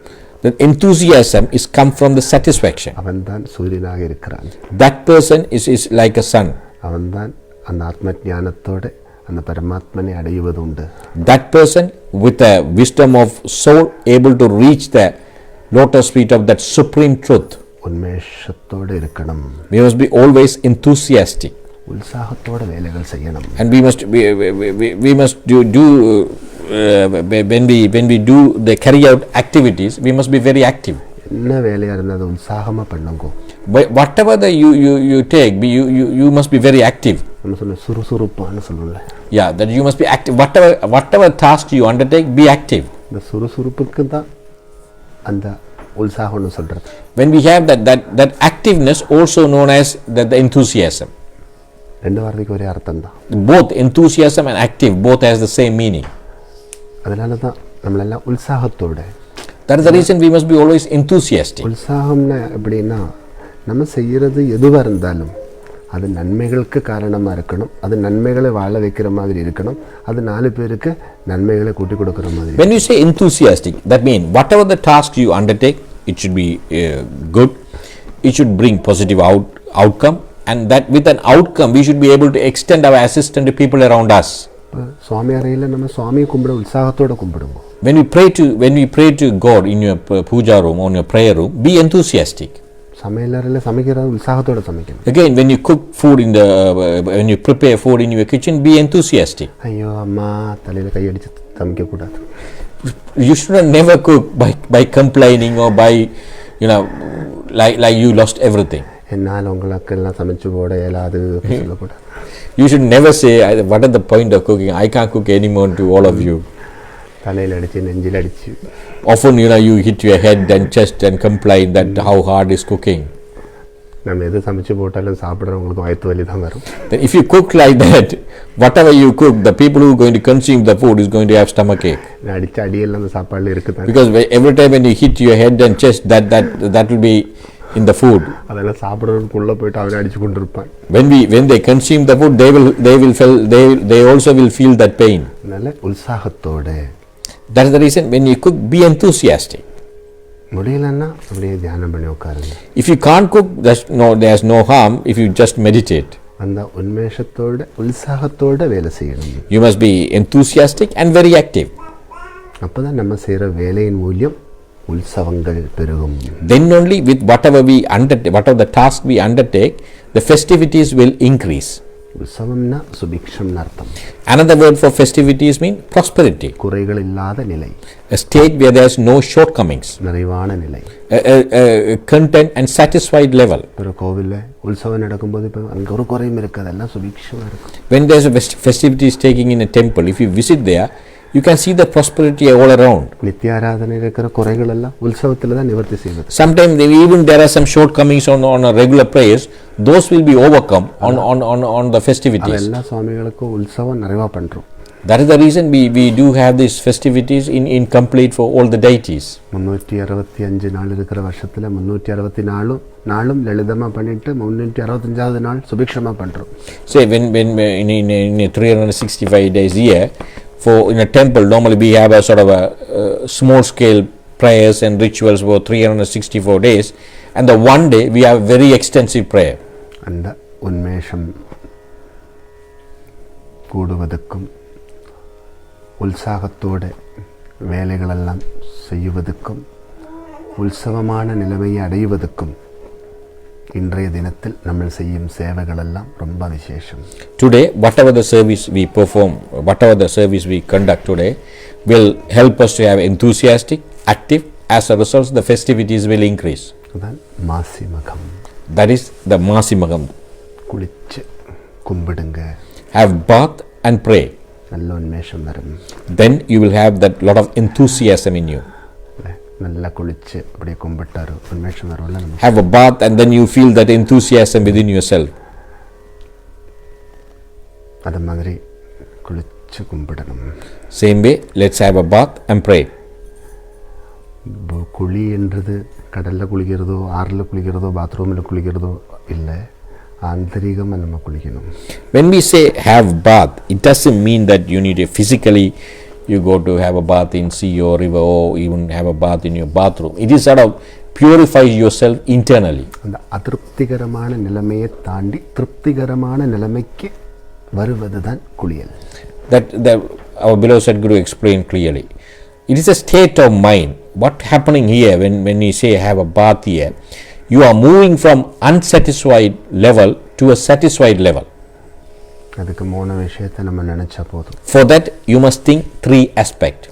The enthusiasm is come from the satisfaction. அவன்தான் சூரியனாக இருக்கிறான். That person is like a sun. அவன்தான் அந்த ஆத்ம ஞானத்தோட அந்த பரமாத்மனை அடைவது உண்டு. That person with the wisdom of soul able to reach the lotus feet of that supreme truth. உன்மேஷத்தோடு இருக்கணும். We must be always enthusiastic. உற்சாகத்தோட வேலைகள் செய்யணும். And we must do when we do the carry out activities, we must be very active. என்ன வேலையா இருந்தால் உற்சாகமா பண்ணுங்க. Whatever you take, you must be very active. நம்ம சொல்ல சுறுசுறுப்பான்னு சொல்லுவோம்ல. Yeah, that you must be active. Whatever task you undertake, be active. இந்த சுறுசுறுப்புக்கு தான் அந்த உற்சாகம்னு சொல்கிறது. When we have that activeness, also known as the enthusiasm. ரெண்டு வார்த்தைக்கு ஒரே அர்த்தம் தான். Both enthusiasm and active both has the same meaning. அதனால தான் நம்மளெல்லாம் உற்சாகத்தோட. That is the reason we must be always enthusiastic. உற்சாகம்னா எப்படின்னா நம்ம செய்கிறது எதுவாக இருந்தாலும் அது நன்மைகளுக்கு காரணமாக இருக்கணும், அது நன்மைகளை வாழ வைக்கிற மாதிரி இருக்கணும், அது 4 பேருக்கு நன்மைகளை கூட்டி கொடுக்குற மாதிரி. When you say enthusiastic, that means whatever the task you undertake, it should be good, it should bring positive outcome, and that with an outcome we should be able to extend our assistance to people around us. சுவாமி அறையில் நம்ம சுவாமியை கும்பிட உற்சாகத்தோடு கும்பிடுவோம். When we pray to God in your puja room, on your prayer room, be enthusiastic. சமையலறையில் சமைக்கிறது உற்சாகத்தோடு சமைக்கணும். Again, when you cook food when you prepare food in your kitchen, be enthusiastic. ஐயோ அம்மா தலையில் கையடிச்சு சமைக்கக்கூடாது. You should never cook by complaining or by like you lost everything. என்னால் உங்களுக்கு எல்லாம் சமைச்சு போட இயலாது சொல்லக்கூடாது. You should never say, what is the point of cooking? I can't cook anymore to all of you. தலையில் அடிச்சு நெஞ்சில் அடிச்சு. Often you hit your head and chest and complain that how hard is cooking. நம்ம எது சமைச்சு போட்டாலும் சாப்பிட்றவங்களுக்கு வயிற்று வலி தான் வரும். Then if you cook like that, whatever you cook, the people who are going to consume the food is going to have stomach ache. அடிச்ச அடியெல்லாம் அந்த சாப்பாடுல இருக்குதான். Because every time when you hit your head and chest, that will be in the food. அதெல்லாம் சாப்பிட்றதுக்குள்ள போயிட்டு அவனை அடிச்சு கொண்டு இருப்பான். When they consume the food, they also will feel that pain. நல்ல உற்சாகத்தோட. That is the reason when you cook, be enthusiastic. முடியலன்னா அப்படியே தியானம் பண்ணி உட்காருங்க. If you can't cook, there's no harm if you just meditate. அந்த உன்மேஷத்தோட உற்சாகத்தோட வேலை செய்யணும். You must be enthusiastic and very active. அப்பதான் நம்ம செய்யற வேலையின் மூல்யம் உற்சவங்கள் பெருகும். Then only with whatever the task we undertake, the festivities will increase. உற்சவம்னா சுபிக்ஷம்னு அர்த்தம். Another word for festivities mean prosperity. குறைகள் இல்லாத நிலை. A state where there's no shortcomings. நிறைவான நிலை. A content and satisfied level. ஒரு கோவில்ல உற்சவம் நடக்கும்போது இப்போ அங்கே ஒரு குறையும் இருக்காது, எல்லாம் சுபிக்ஷமா இருக்கும். When there's a festivities taking in a temple, if you visit there, you can see the prosperity all around. நித்தியாராதனை இருக்கிற குறைகள் எல்லாம் உற்சவத்தில் தான் நிவர்த்தி செய்வது. Sometimes even there are some shortcomings on a regular prayers, those will be overcome on the festivities. எல்லா சுவாமிகளுக்கும் உற்சவம் நிறைவா பண்றோம். That is the reason we do have these festivities in complete for all the deities. 365 நாள் இருக்கிற வருஷத்துல 364 நாளும் லலிதமா பண்ணிட்டு 365வது நாள் சுபிக்ஷமா பண்றோம். Say when in 365 days year, in a temple normally we have a sort of a small scale prayers and rituals for 364 days, and the one day we have very extensive prayer. அந்த உன்மேஷம் கூடுவதற்கும் உற்சாகத்தோட வேலைகளெல்லாம் செய்வதற்கும் உற்சவமான நிலைமையை அடைவதற்கும் இன்றைய தினத்தில் நம்ம செய்யும் சேவைகள் எல்லாம் ரொம்ப விசேஷம். Today, whatever the service we perform, whatever the service we conduct today, will help us to have enthusiastic, active. As a result, the festivities will increase. அதான் Masi Magam. That is the Masi Magam. குளிச்சு கும்பிடுங்க. Have bath and pray. நல்ல உன்மேஷம் வரும். Then you will have that lot of enthusiasm in you. நல்லா குளிச்சு அப்படியே கும்பிட்டாரு உன்மேஷம் வரும்ல. Have a bath and then you feel that enthusiasm within yourself. அது மாதிரி குளிச்சு கும்பிடணும். Same way, let's have a bath and pray. குளி என்றது கடல்ல குளிக்கிறதோ ஆறுல குளிக்கிறதோ பாத்ரூமில் குளிக்கிறதோ இல்லை, ஆந்தரிகமாக நம்ம குளிக்கணும். When we say have bath, it doesn't mean that you need to physically you go to have a bath in sea or river or even have a bath in your bathroom. It is sort of purify yourself internally. அந்த அதிருப்திகரமான நிலைமையை தாண்டி திருப்திகரமான நிலைமைக்கு வருவதுதான் குளியல். That our beloved Sadguru explained clearly. It is a state of mind. What happening here when we say have a bath here, you are moving from unsatisfied level to a satisfied level. அதுக்கு 3 விஷயத்தை நம்ம நினைச்சா போதும். For that you must think 3 aspects.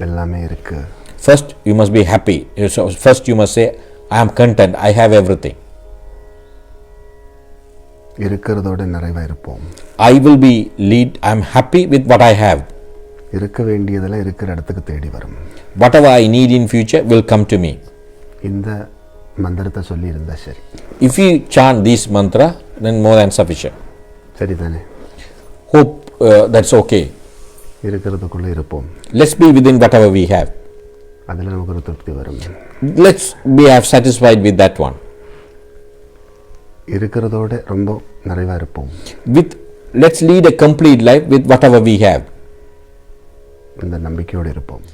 எல்லாமே இருக்கு. First you must be happy. So first you must say I am content, I have everything. இருக்கிறதோட நிறைவா இருப்போம். I will be I am happy with what I have. இருக்க வேண்டியதெல்லாம் இருக்கிற இடத்துக்கு தேடி வரும். Whatever I need in future will come to me. இந்த மந்திரத்தை சொல்லியிருந்தா சரி. If we chant this mantra, then more than sufficient. சரி தானே? Hope that's okay. இருக்கிறதுக்குள்ளே இருப்போம். Let's be within whatever we have. அதில் நமக்கு ஒரு திருப்தி வரும். Let's be satisfied with that one. இருக்கிறதோட ரொம்ப நிறைவாக இருப்போம். Let's lead a complete life with whatever we have. இந்த நம்பிக்கையோடு இருப்போம்.